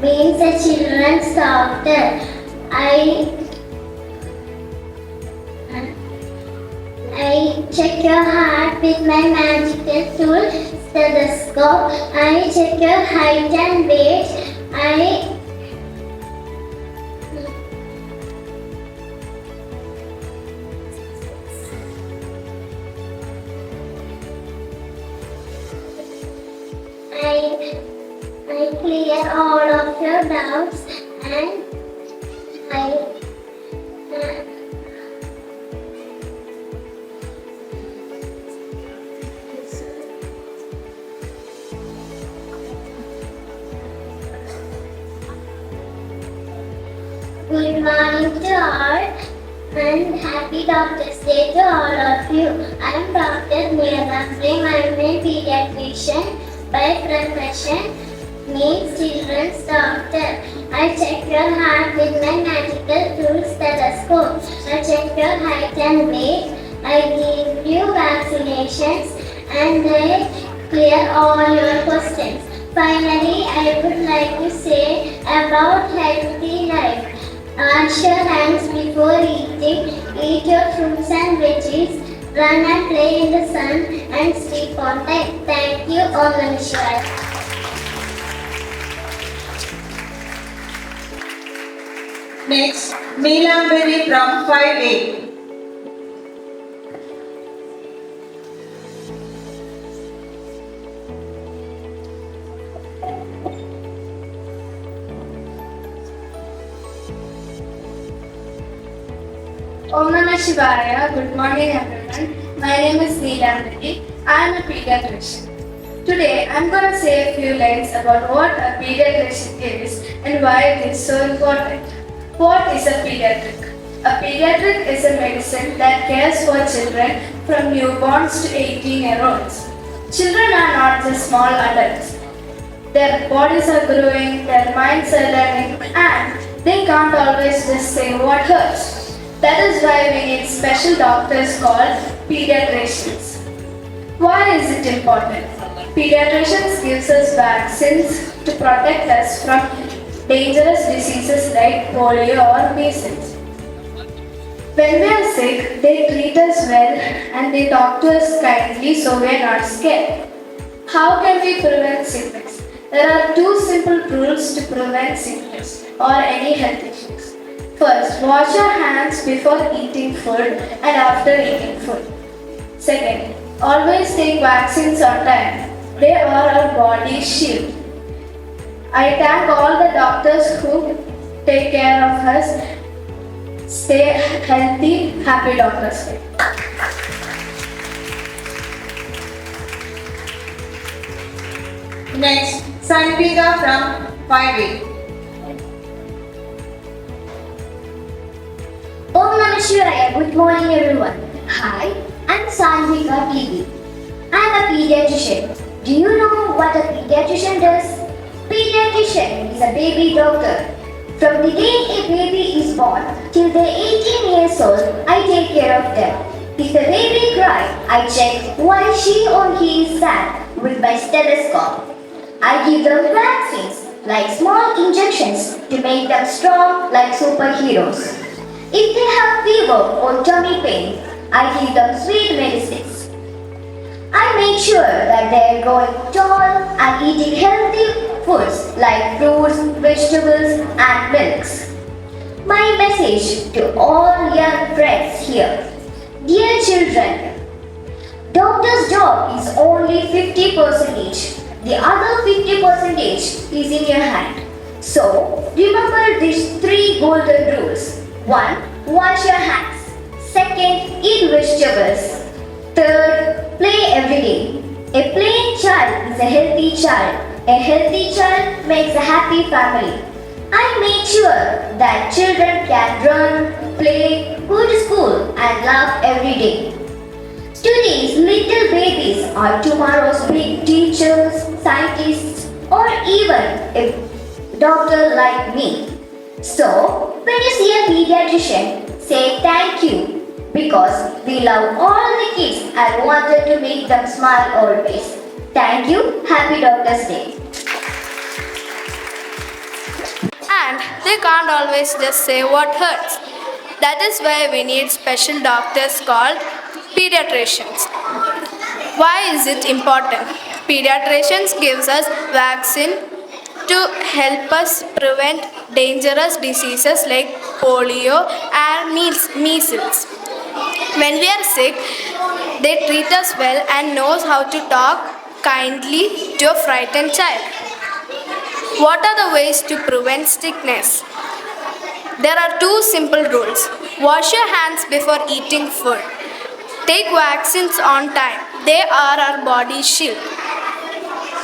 [SPEAKER 8] means a children's doctor. I I check your heart with my magical tool stethoscope. I check your height and weight. I clear all of your doubts and I Good morning to all and happy Doctor's Day to all of you. I am Dr. Neela Prem. I am a pediatrician by profession, means children's doctor. I check your heart with my magical tool stethoscope. I check your height and weight. I give you vaccinations and I clear all your questions. Finally, I would like to say about healthy life. Wash your hands before eating. Eat your fruits and veggies. Run and play in the sun and sleep on time. Thank you, Om Namah Shivaya.
[SPEAKER 1] Next, Neelambari from 5A.
[SPEAKER 2] Om Namah Shivaya. Good morning, everyone. My name is Neelamati. I am a pediatrician. Today, I am going to say a few lines about what a pediatrician is and why it is so important. What is a pediatric? A pediatric is a medicine that cares for children from newborns to 18-year-olds. Children are not just small adults. Their bodies are growing, their minds are learning, and they can't always just say what hurts. That is why we need special doctors called pediatricians. Why is it important? Pediatricians gives us vaccines to protect us from dangerous diseases like polio or measles. When we are sick, they treat us well and they talk to us kindly so we are not scared. How can we prevent sickness? There are two simple rules to prevent sickness or any health issues. First, wash your hands before eating food and after eating food. Second, always take vaccines on time. They are our body's shield. I thank all the doctors who take care of us. Stay healthy. Happy Doctor's Day.
[SPEAKER 1] Next, Sanvika from 5A.
[SPEAKER 8] Om Namah Shivaya. Good morning, everyone. Hi, I'm Sanvika PV. I'm a pediatrician. Do you know what a pediatrician does? Pediatrician is a baby doctor. From the day a baby is born till they're 18 years old, I take care of them. If the baby cries, I check why she or he is sad with my stethoscope. I give them vaccines like small injections to make them strong like superheroes. If they have fever or tummy pain, I give them sweet medicines. I make sure that they are growing tall and eating healthy foods like fruits, vegetables and milks. My message to all young friends here. Dear children, doctor's job is only 50%. The other 50% is in your hand. So remember these 3 golden rules. 1. Wash your hands. 2nd. Eat vegetables. 3rd. Play every day. A playing child is a healthy child. A healthy child makes a happy family. I make sure that children can run, play, go to school and laugh every day. Today's little babies are tomorrow's big teachers, scientists or even a doctor like me. So, when you see a pediatrician, say thank you because we love all the kids and wanted to make them smile always. Thank you. Happy Doctor's Day.
[SPEAKER 2] And they can't always just say what hurts. That is why we need special doctors called Pediatricians. Why is it important? Pediatricians gives us vaccine to help us prevent dangerous diseases like polio and measles. When we are sick, they treat us well and knows how to talk kindly to a frightened child. What are the ways to prevent sickness? There are two simple rules. Wash your hands before eating food. Take vaccines on time. They are our body's shield.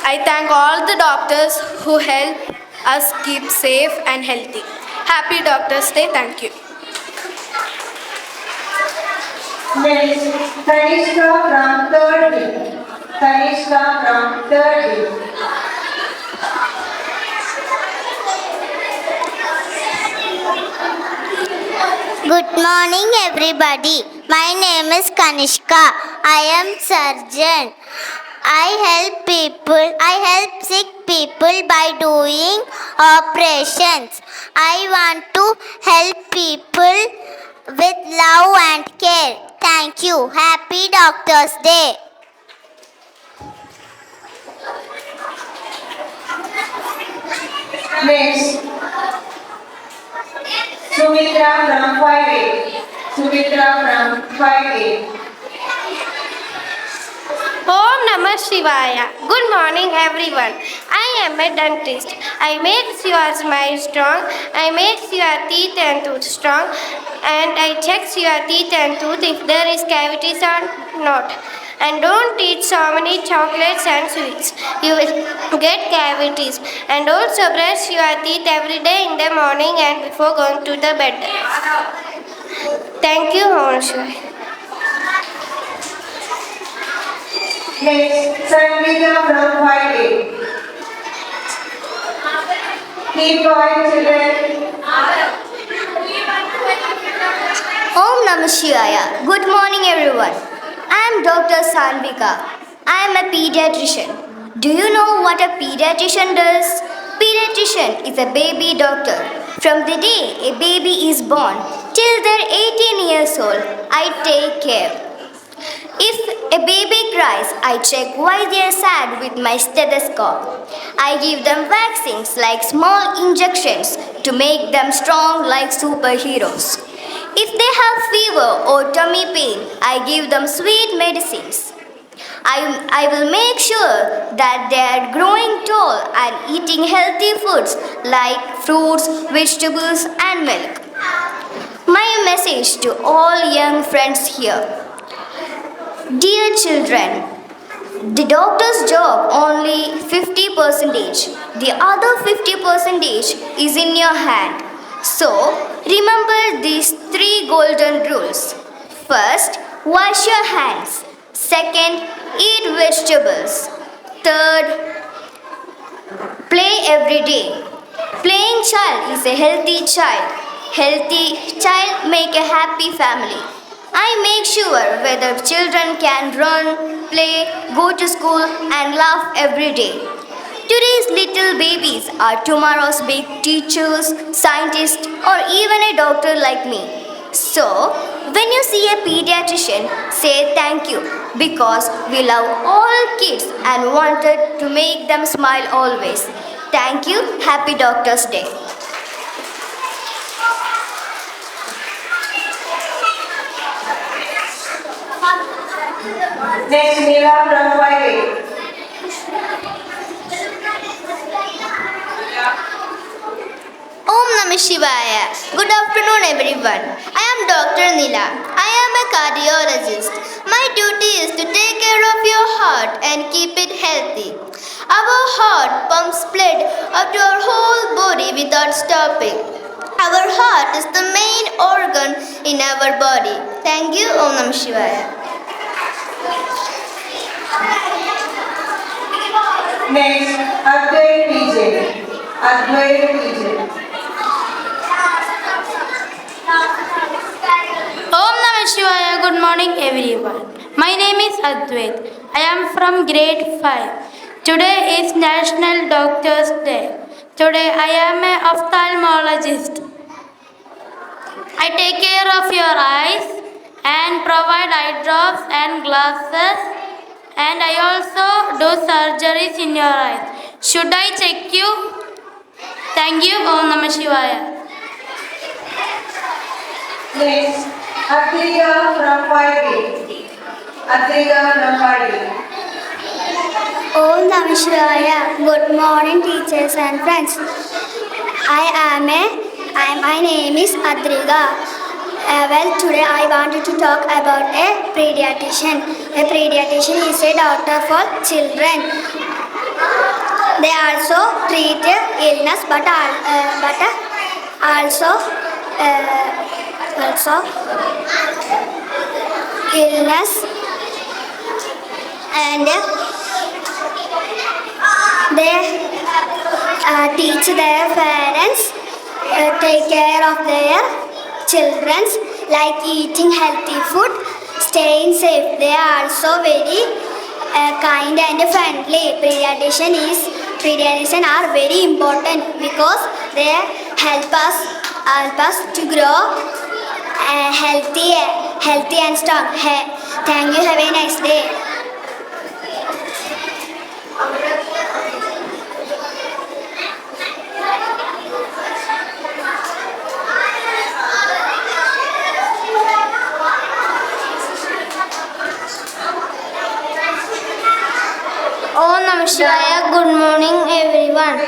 [SPEAKER 2] I thank all the doctors who help us keep safe and healthy. Happy Doctors' Day. Thank you.
[SPEAKER 1] Next, Kanishka from 3rd D. Kanishka from 3rd D.
[SPEAKER 8] Good morning, everybody. My name is Kanishka. I am surgeon. I help sick people by doing operations. I want to help people with love and care. Thank you. Happy Doctors' Day.
[SPEAKER 1] Next, Sumitra from 5A. Sumitra from 5A.
[SPEAKER 9] Om Namah Shivaya. Good morning, everyone. I am a dentist. I make your smile strong. I make your teeth and tooth strong. And I check your teeth and tooth if there is cavities or not. And don't eat so many chocolates and sweets. You will get cavities. And also brush your teeth every day in the morning and before going to the bed. Thank you, Om Shivaya.
[SPEAKER 1] Next, Sangeeta from 5A. Keep quiet, children.
[SPEAKER 8] Om Namah Shivaya. Good morning, everyone. I am Dr. Sanvika. I am a pediatrician. Do you know what a pediatrician does? Pediatrician is a baby doctor. From the day a baby is born till they're 18 years old, I take care. If a baby cries, I check why they are sad with my stethoscope. I give them vaccines like small injections to make them strong like superheroes. If they have fever or tummy pain, I give them sweet medicines. I will make sure that they are growing tall and eating healthy foods like fruits, vegetables and milk. My message to all young friends here. Dear children, the doctor's job only 50%. The other 50% is in your hand. So, remember these 3 golden rules. First, wash your hands. Second, eat vegetables. Third, play every day. Playing child is a healthy child. Healthy child make a happy family. I make sure whether children can run, play, go to school and laugh every day. Today's little babies are tomorrow's big teachers, scientists or even a doctor like me. So, when you see a pediatrician, say thank you because we love all kids and wanted to make them smile always. Thank you. Happy Doctors' Day.
[SPEAKER 1] Next, Neela from 5A.
[SPEAKER 8] Om Namah Shivaya. Good afternoon, everyone. I am Dr. Neela. I am a cardiologist. My duty is to take care of your heart and keep it healthy. Our heart pumps blood up to our whole body without stopping. Our heart is the main organ in our body. Thank you. Om Namah Shivaya.
[SPEAKER 1] Next, Advait PJ. Advait PJ.
[SPEAKER 9] Om Namah Shivaya. Good morning, everyone. My name is Advait. I am from grade 5. Today is National Doctors' Day. Today I am an ophthalmologist. I take care of your eyes
[SPEAKER 10] and provide eye drops and glasses, and I also do surgeries in your eyes. Should I check you? Thank you. Om Namah Shivaya.
[SPEAKER 1] Next, Adrika from 5A. Adrika from 5A.
[SPEAKER 8] Om Namah Shivaya. Good morning, teachers and friends. My name is Adriga. Today I wanted to talk about a pediatrician. A pediatrician is a doctor for children. They also treat illness, but also illness, and they teach their parents take care of their children, like eating healthy food, staying safe. They are also very kind and friendly. Pediatricians are very important because they help us to grow healthy and strong. Thank you. Have a nice day.
[SPEAKER 9] Om Namah Shivaya. Good morning, everyone.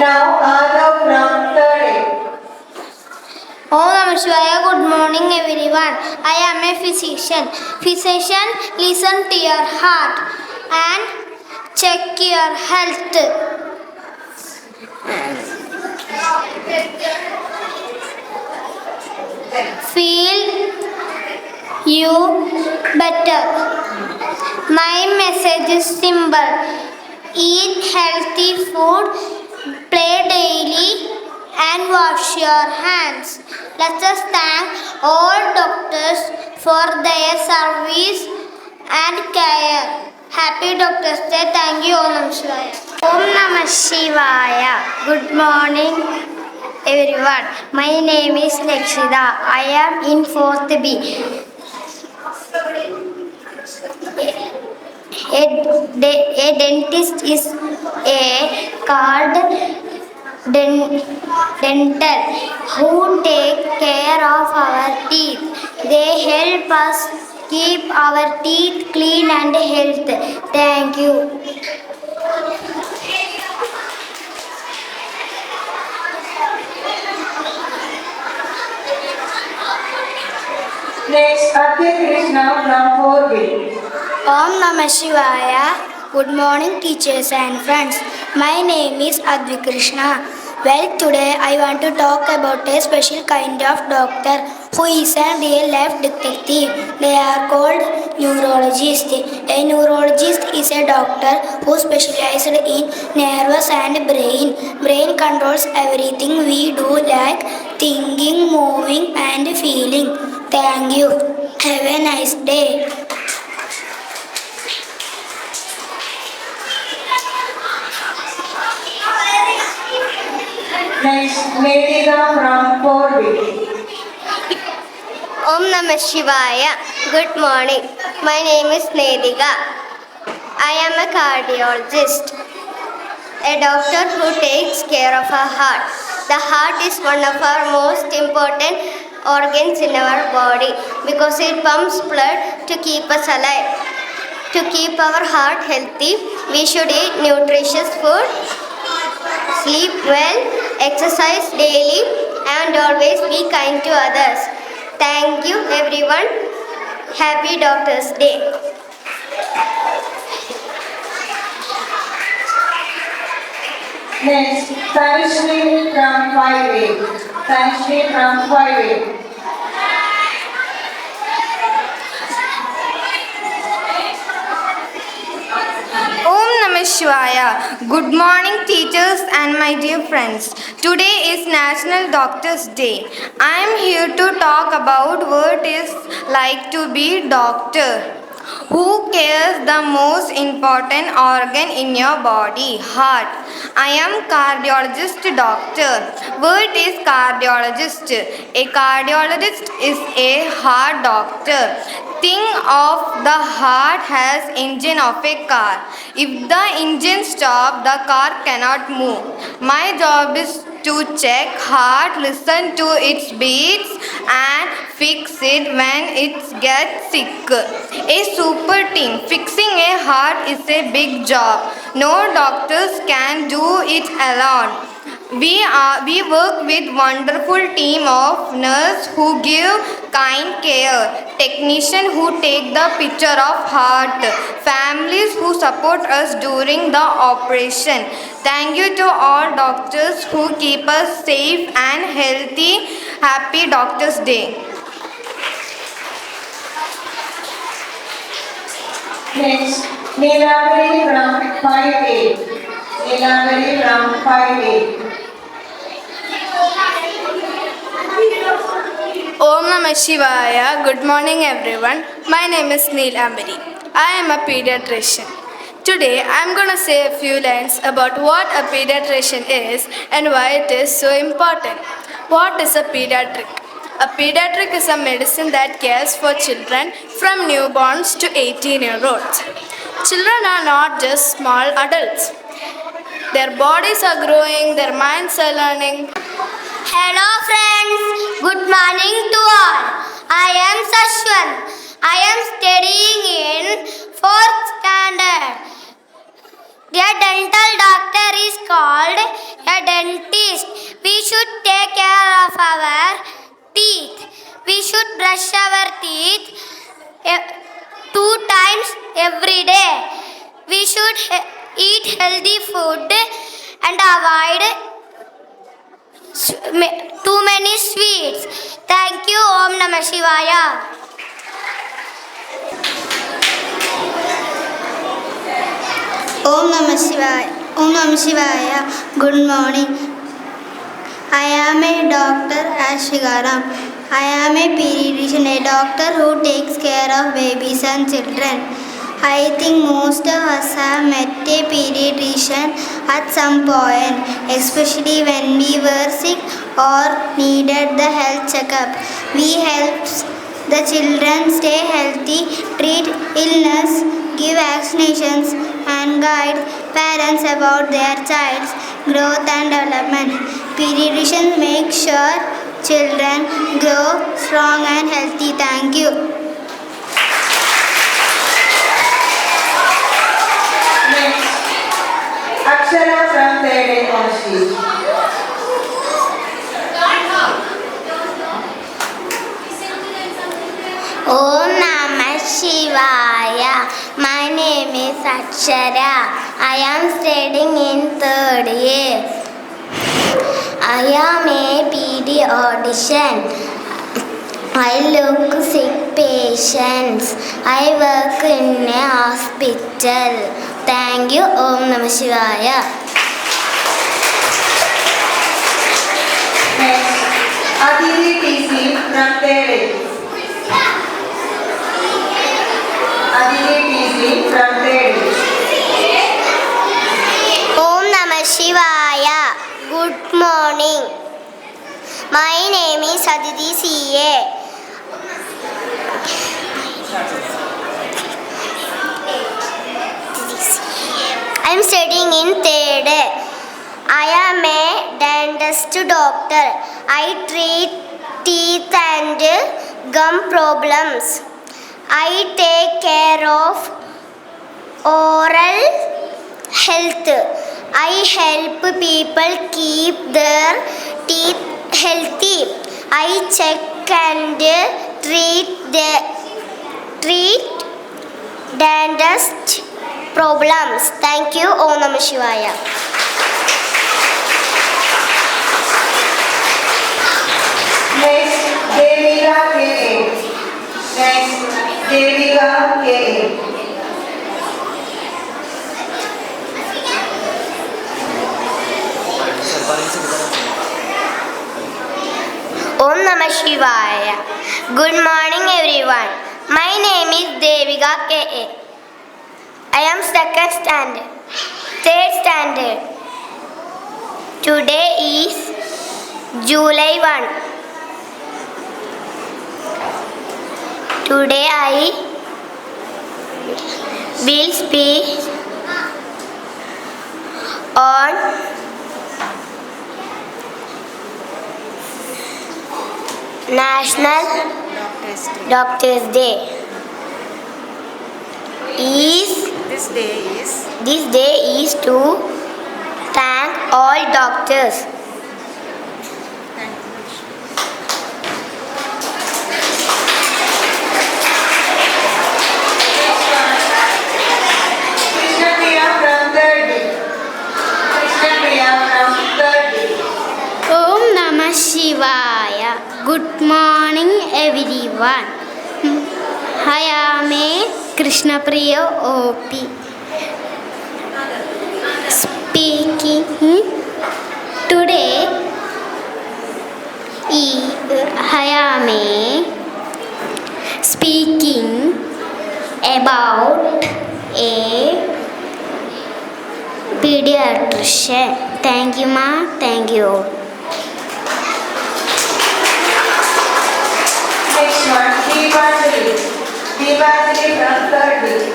[SPEAKER 1] Now, Adav from 3rd A.
[SPEAKER 9] Om Namah Shivaya. Good morning, everyone. I am a physician. Physician, listen to your heart and check your health. Feel you better. My message is simple. Eat healthy food, play daily, and wash your hands. Let us thank all doctors for their service and care. Happy Doctors Day. Thank you. Om Namah Shivaya.
[SPEAKER 8] Om Namah Shivaya. Good morning, everyone. My name is Lakshida. I am in 4th B. A dentist is called dental who take care of our teeth. They help us keep our teeth clean and healthy. Thank you.
[SPEAKER 1] Next, Adya Krishna from 4B.
[SPEAKER 8] Om Namah Shivaya. Good morning, teachers and friends. My name is Advi Krishna. Today I want to talk about a special kind of doctor who is a real life detective. They are called neurologists. A neurologist is a doctor who specializes in nerves and brain. Brain controls everything we do, like thinking, moving, and feeling. Thank you. Have a nice day.
[SPEAKER 1] Next, Nedika from 4B.
[SPEAKER 9] Om Namah Shivaya. Good morning. My name is Nedika. I am a cardiologist, a doctor who takes care of our heart. The heart is one of our most important organs in our body because it pumps blood to keep us alive. To keep our heart healthy, we should eat nutritious food, sleep well, exercise daily, and always be kind to others. Thank you, everyone. Happy Doctors Day.
[SPEAKER 1] Next, Tanishri from 5A. Tanishri from 5A.
[SPEAKER 11] Om Namah Shivaya. Good morning, teachers and my dear friends. Today is National Doctors Day. I am here to talk about what it is like to be doctor. Who cares the most important organ in your body? Heart. I am cardiologist doctor. What is cardiologist? A cardiologist is a heart doctor. Think of the heart as engine of a car. If the engine stops, the car cannot move. My job is to check heart, listen to its beats and fix it when it gets sick. A super team. Fixing a heart is a big job. No doctors can do it alone. We work with wonderful team of nurses who give kind care, technicians who take the picture of heart, families who support us during the operation. Thank you to all doctors who keep us safe and healthy. Happy Doctors Day.
[SPEAKER 1] Next, Neelavari from 5A. Neelavari from 5A.
[SPEAKER 2] Om Namah Shivaya. Good morning everyone. My name is Neelavari. I am a pediatrician. Today I am going to say a few lines about what a pediatrician is and why it is so important. What is a pediatric? A pediatric is a medicine that cares for children from newborns to 18-year-olds. Children are not just small adults. Their bodies are growing, their minds are learning.
[SPEAKER 8] Hello friends, good morning to all. I am Sashwan. I am studying in 4th standard. A dental doctor is called a dentist. We should take care of our teeth. We should brush our teeth 2 times every day. We should eat healthy food and avoid too many sweets. Thank you. Om Namah Shivaya. Om Namah Shivaya. Om Namah Shivaya. Good morning. I am a doctor Ashikaram. I am a pediatrician, a doctor who takes care of babies and children. I think most of us have met a pediatrician at some point, especially when we were sick or needed the health checkup. We help the children stay healthy, treat illness, give vaccinations, and guide parents about their child's growth and development. Pediatricians make sure children grow strong and healthy. Thank you.
[SPEAKER 1] Akshara from 3rd A on stage.
[SPEAKER 8] Om Namah Shivaya. My name is Akshara. I am studying in 3rd A. I am a pediatrician. I look sick patients. I work in a hospital. Thank you. Om Namah Shivaya.
[SPEAKER 1] Next, Aditi TC from 3rd A. Aditi TC from 3rd A.
[SPEAKER 8] Om Namah Shivaya. Good morning. My name is Aditi CA. I am studying in 3rd A. I am a dentist doctor. I treat teeth and gum problems. I take care of oral health. I help people keep their teeth healthy. I check and treat dentist problems. Thank you. Om Namah Shivaya.
[SPEAKER 1] Next, Devika KA. Next, Devika KA.
[SPEAKER 8] Om Namah Shivaya. Good morning everyone. My name is Devika K.A. I am second standard, third standard. Today is July 1. Today I will speak on National Doctors Day. This day is to thank all doctors.
[SPEAKER 1] Krishnapriya from third day. Krishnapriya from third day.
[SPEAKER 8] Om Namah Shivaya. Good morning everyone. I am a Krishnapriya OP. Speaking today, I am speaking about a pediatrician. Thank you, ma. Thank you.
[SPEAKER 1] Next one, Deepanjali. Deepanjali from third day.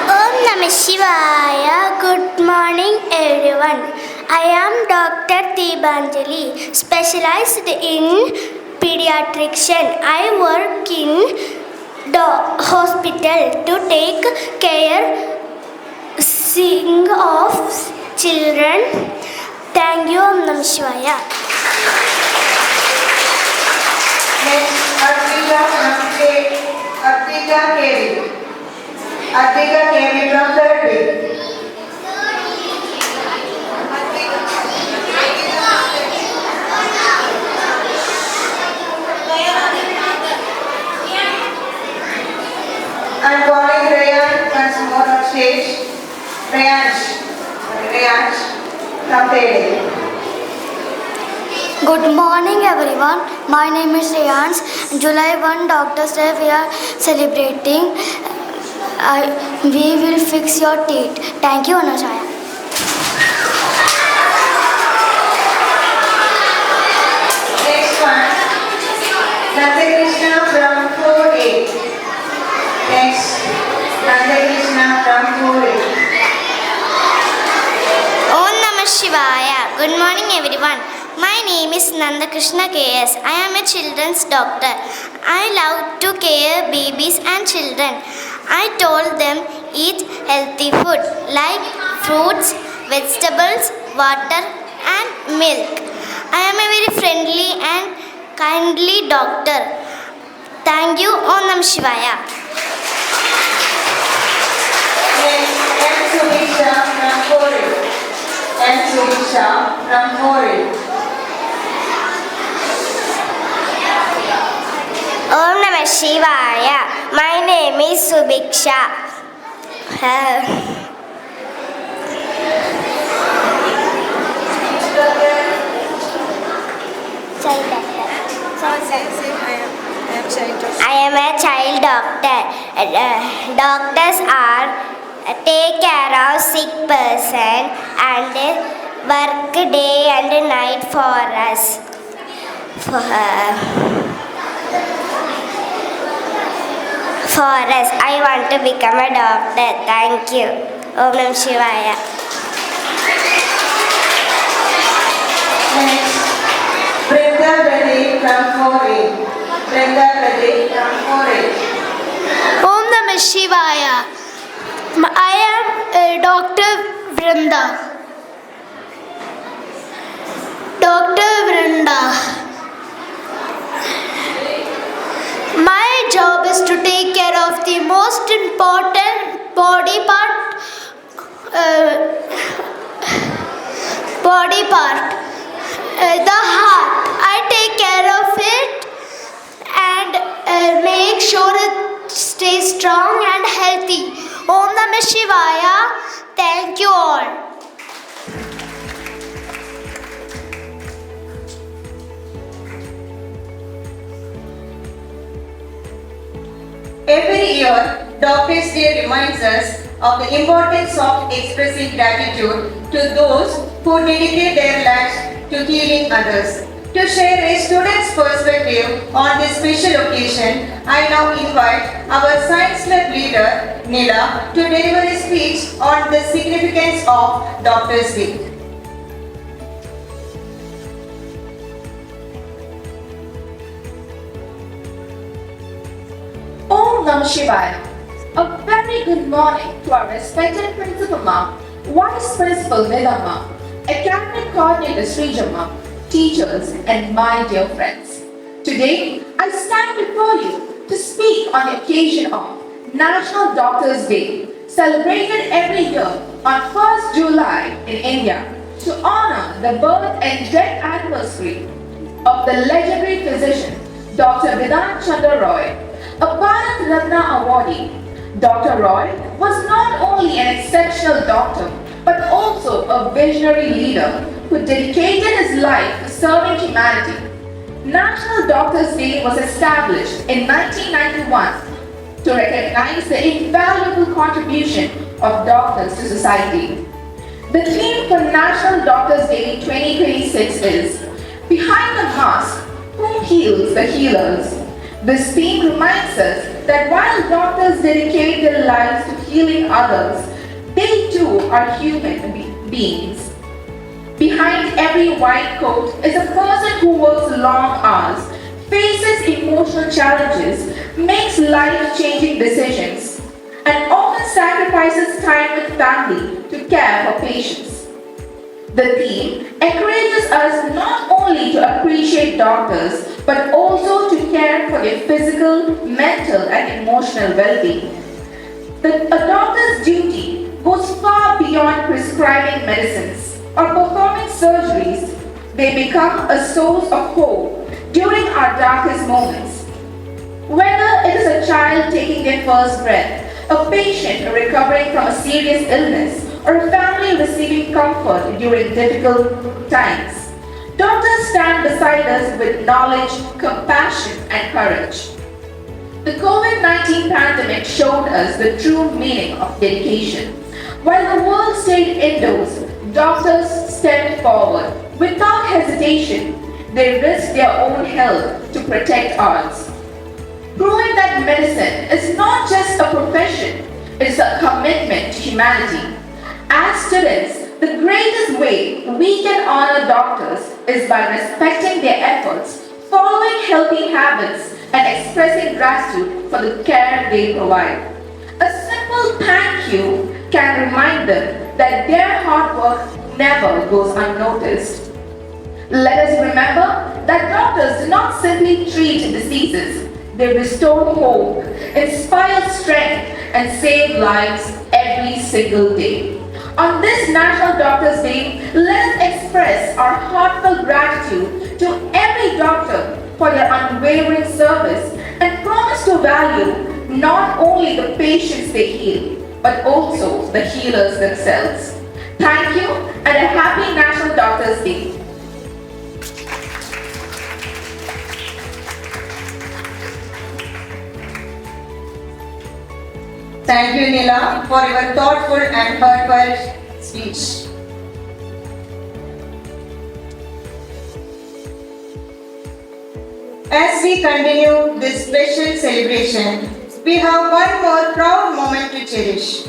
[SPEAKER 8] Om Namah Shivaya. Good morning everyone. I am Dr. Deepanjali, specialized in pediatrician. I work in the hospital to take care of children. Thank you. Om Namah Shivaya.
[SPEAKER 1] Next, Artika from Artika KV. Artika KV from third day. I'm calling Rayan once more on stage. Rayansh from third day.
[SPEAKER 8] Good morning everyone. My name is Rayans. July 1 Doctor's Day we are celebrating. We will fix your teeth. Thank you, Anashaya.
[SPEAKER 1] Next one, Radhakrishna from 4A. Next, Radhakrishna from 4A.
[SPEAKER 8] Om Namah Shivaya. Good morning everyone. My name is Nandakrishna KS. I am a children's doctor. I love to care babies and children. I told them eat healthy food like fruits, vegetables, water and milk. I am a very friendly and kindly doctor. Thank you. Om Namah Shivaya.
[SPEAKER 1] Next, M. Subisha from 4A. M. Subisha from 4A.
[SPEAKER 8] Om Namah Shivaya. My name is Subiksha. Child doctor. I am a child doctor. Doctors are take care of sick person and work day and night for us. For us, I want to become a doctor. Thank you. Om Namah Shivaya.
[SPEAKER 1] Next, Brenda Pradeep from 4A. Brenda Pradeep from 4A.
[SPEAKER 2] Om Namah Shivaya. I am Dr. Vrinda. Dr. Vrinda. My job is to take care of the most important body part, the heart. I take care of it and make sure it stays strong and healthy. Om Namah Shivaya. Thank you all.
[SPEAKER 1] year, Doctors' Day reminds us of the importance of expressing gratitude to those who dedicate their lives to healing others. To share a student's perspective on this special occasion, I now invite our Science Club leader, Nila, to deliver a speech on the significance of Doctors' Day.
[SPEAKER 2] Om Namah Shivaya. A very good morning to our respected Principal Ma'am, Vice Principal Nidama, Academic Coordinator Srijama, teachers and my dear friends. Today, I stand before you to speak on the occasion of National Doctors' Day, celebrated every year on 1st July in India to honor the birth and death anniversary of the legendary physician Dr. Vidhan Chandra Roy, a Bharat Ratna awardee. Dr. Roy was not only an exceptional doctor but also a visionary leader who dedicated his life to serving humanity. National Doctors' Day was established in 1991 to recognize the invaluable contribution of doctors to society. The theme for National Doctors' Day 2026 is Behind the Mask, Who Heals the Healers? This theme reminds us that while doctors dedicate their lives to healing others, they too are human beings. Behind every white coat is a person who works long hours, faces emotional challenges, makes life-changing decisions, and often sacrifices time with family to care for patients. The theme encourages us not only to appreciate doctors, but also to care for their physical, mental, and emotional well-being. A doctor's duty goes far beyond prescribing medicines or performing surgeries. They become a source of hope during our darkest moments. Whether it is a child taking their first breath, a patient recovering from a serious illness, or a family receiving comfort during difficult times, doctors stand beside us with knowledge, compassion, and courage. The COVID-19 pandemic showed us the true meaning of dedication. While the world stayed indoors, doctors stepped forward. Without hesitation, they risked their own health to protect ours. Proving that medicine is not just a profession, it is a commitment to humanity. As students, the greatest way we can honor doctors is by respecting their efforts, following healthy habits, and expressing gratitude for the care they provide. A simple thank you can remind them that their hard work never goes unnoticed. Let us remember that doctors do not simply treat diseases, they restore hope, inspire strength, and save lives every single day. On this National Doctors' Day, let us express our heartfelt gratitude to every doctor for their unwavering service and promise to value not only the patients they heal, but also the healers themselves. Thank you and a happy National Doctors' Day.
[SPEAKER 1] Thank you, Nila, for your thoughtful and heartfelt speech. As we continue this special celebration, we have one more proud moment to cherish.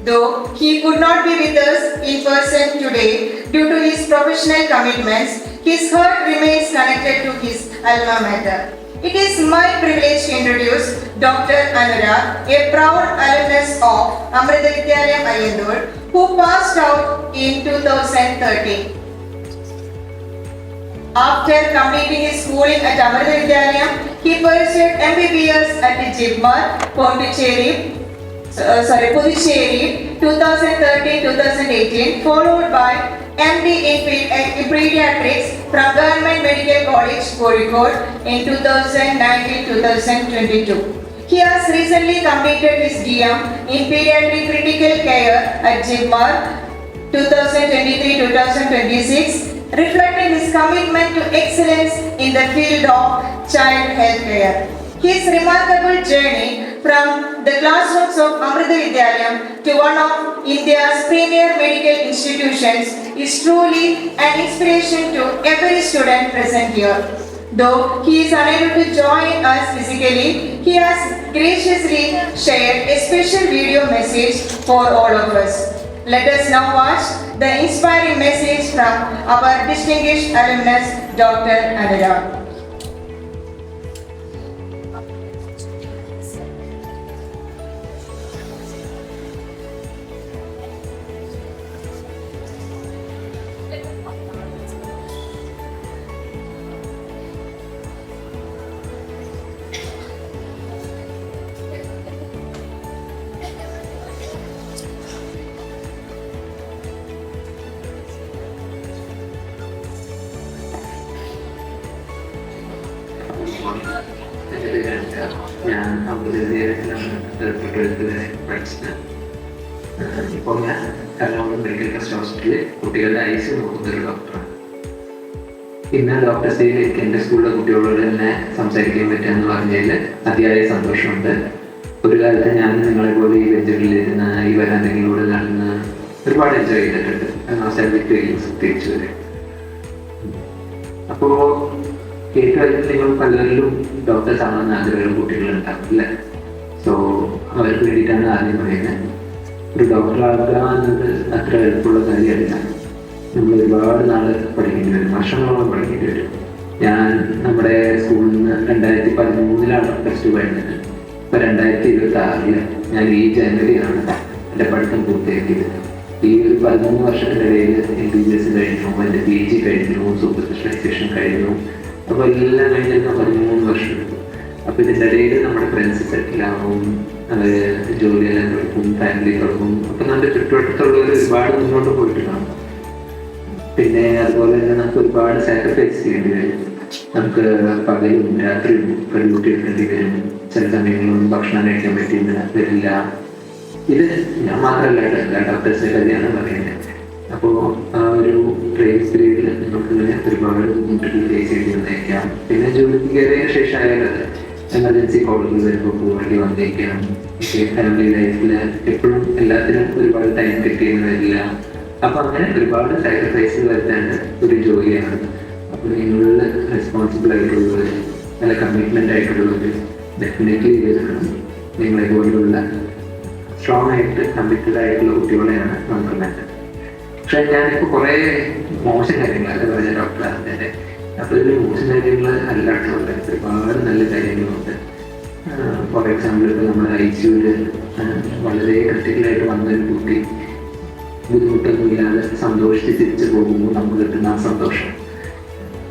[SPEAKER 1] Though he could not be with us in person today due to his professional commitments, his heart remains connected to his alma mater. It is my privilege to introduce Dr. Anurag, a proud alumnus of Amrita Vidyalayam Ayandur, who passed out in 2013. After completing his schooling at Amrita Vidyalayam, he pursued MBBS at Jibmar, Puducherry 2013-2018, followed by MD in Pediatrics from Government Medical College, Kozhikode in 2019-2022. He has recently completed his DM in Pediatric Critical Care at Jibmar 2023-2026, reflecting his commitment to excellence in the field of child health care. His remarkable journey from the classrooms of Amrita Vidyalayam to one of India's premier medical institutions is truly an inspiration to every student present here. Though he is unable to join us physically, he has graciously shared a special video message for all of us. Let us now watch the inspiring message from our distinguished alumnus, Dr. Anurag.
[SPEAKER 12] ഞാൻ അമൃതയിലാണ് പഠിച്ചത്. ഇപ്പോൾ ഞാൻ Ernakulam medical trust ഹോസ്പിറ്റലിൽ കുട്ടികളുടെ ice നോക്കുന്നൊരു ഡോക്ടറാണ്. ഇന്ന് doctors ഡേയിൽ എനിക്ക് എൻ്റെ സ്കൂളിലെ കുട്ടികളോട് തന്നെ സംസാരിക്കാൻ പറ്റുകയെന്ന് പറഞ്ഞതിൽ അതിയായ സന്തോഷമുണ്ട്. ഒരു കാലത്ത് ഞാൻ നിങ്ങളെ പോലെ ഈ ബെഞ്ചുകളിലിരുന്ന് ഈ വരാന്തെങ്കിലൂടെ നടന്ന് ഒരുപാട് എൻജോയ് ചെയ്തിട്ടുണ്ട്. നോസ്റ്റാൾജിക് ഫീലിങ്സ് തിരിച്ചു വരും. അപ്പോൾ കേൾക്കാതെ നിങ്ങൾ പലരിലും ഡോക്ടേഴ്സ് ആണെന്ന് ആഗ്രഹമുള്ള കുട്ടികളുണ്ടാവും അല്ലേ? സോ അവർക്ക് വേണ്ടിയിട്ടാണ് ആദ്യം പറയുന്നത്. ഒരു ഡോക്ടറാകുക എന്നത് അത്ര എളുപ്പമുള്ള കാര്യമല്ല. നമ്മൾ ഒരുപാട് നാൾ പഠിക്കേണ്ടി വരും, വർഷങ്ങളോളം പഠിക്കേണ്ടി വരും. ഞാൻ നമ്മുടെ സ്കൂളിൽ നിന്ന് 2013 പ്ലസ് ടു കഴിഞ്ഞത്. ഇപ്പോൾ 2026 ഞാൻ ഈ ജനുവരിയാണ് എൻ്റെ പഠിത്തം പൂർത്തിയാക്കിയത്. ഈ ഒരു 13 വർഷത്തിനിടയിൽ MBBS കഴിഞ്ഞു, എൻ്റെ PG കഴിഞ്ഞു, സൂപ്പർ സ്പെഷ്യലൈസേഷൻ കഴിഞ്ഞു. അപ്പോൾ എല്ലാം കഴിഞ്ഞിട്ട് 13 വർഷം എടുത്തു. അപ്പോൾ ഇതിൻ്റെ ഇടയിൽ നമ്മുടെ ഫ്രണ്ട്സ് സെറ്റിലാവും, അവർ ജോലിയെല്ലാം തുടങ്ങും, ഫാമിലി തുടങ്ങും. അപ്പോൾ നമ്മുടെ ചുറ്റുവട്ടത്തുള്ളവർ ഒരുപാട് മുന്നോട്ട് പോയിട്ട് കാണും. പിന്നെ അതുപോലെ തന്നെ നമുക്ക് ഒരുപാട് സാക്രിഫൈസ് ചെയ്യേണ്ടി വരും. നമുക്ക് പകലും രാത്രിയും ഒരു ഡ്യൂട്ടി എടുക്കേണ്ടി വരും. ചില സമയങ്ങളൊന്നും ഭക്ഷണം കഴിക്കാൻ വരില്ല. ഇത് ഞാൻ മാത്രമല്ല, എല്ലാ ഡോക്ടേഴ്സിൻ്റെ കാര്യമാണ് പറയുന്നത്. അപ്പോൾ ആ ഒരു ട്രെയിനിങ് പീരീഡിൽ നമുക്ക് ഇങ്ങനെ ഒരുപാട് ബുദ്ധിമുട്ടുകൾ ഫേസ് ചെയ്യേണ്ടി വന്നേക്കാം. പിന്നെ ജോലിക്ക് കയറിയ ശേഷം ആയാലും എമർജൻസി കോളുകൾ വരുമ്പോൾ പോകേണ്ടി വന്നേക്കാം. ഫാമിലി ലൈഫിൽ എപ്പോഴും എല്ലാത്തിനും ഒരുപാട് ടൈം കിട്ടിയെന്ന് വരില്ല. അപ്പം അങ്ങനെ ഒരുപാട് സാക്രിഫൈസ് വരുത്തേണ്ട ഒരു ജോലിയാണ്. അപ്പോൾ നിങ്ങളിൽ റെസ്പോൺസിബിൾ ആയിട്ടുള്ളവർ, നല്ല കമ്മിറ്റ്മെൻ്റ് ആയിട്ടുള്ളവർ ഡെഫിനറ്റ്ലി ചെയ്തിട്ടുണ്ട്. നിങ്ങളെ പോലുള്ള സ്ട്രോങ് ആയിട്ട് കമ്മിറ്റഡ് ആയിട്ടുള്ള കുട്ടികളെയാണ് നമുക്ക് വേണ്ടത്. പക്ഷേ ഞാനിപ്പോൾ കുറേ മോശം കാര്യങ്ങളല്ല പറഞ്ഞ ഡോക്ടറാണ്. അപ്പോൾ ഇതിൽ മോശം കാര്യങ്ങൾ അല്ലാട്ടുണ്ട്, ഒരുപാട് നല്ല കാര്യങ്ങളുണ്ട്. ഫോർ എക്സാമ്പിൾ ഇപ്പോൾ നമ്മുടെ ICUവിൽ വളരെ ക്രിട്ടിക്കലായിട്ട് വന്നൊരു കുട്ടി ബുദ്ധിമുട്ടൊന്നുമില്ലാതെ സന്തോഷിച്ച് തിരിച്ചു പോകുമ്പോൾ നമുക്ക് കിട്ടുന്ന ആ സന്തോഷം,